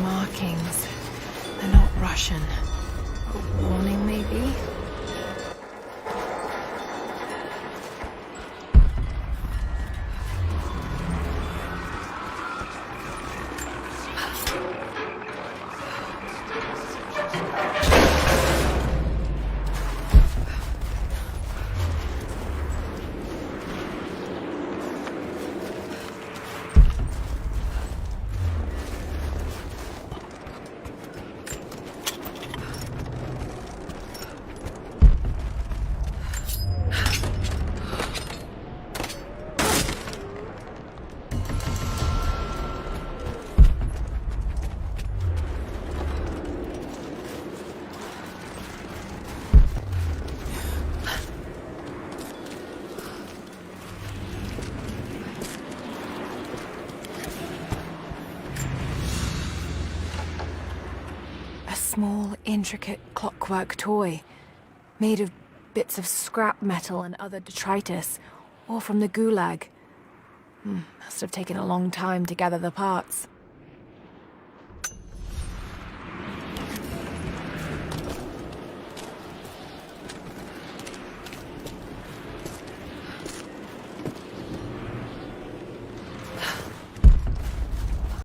Markings. They're not Russian. A warning, maybe? Small, intricate clockwork toy, made of bits of scrap metal and other detritus, all from the Gulag. Must have taken a long time to gather the parts.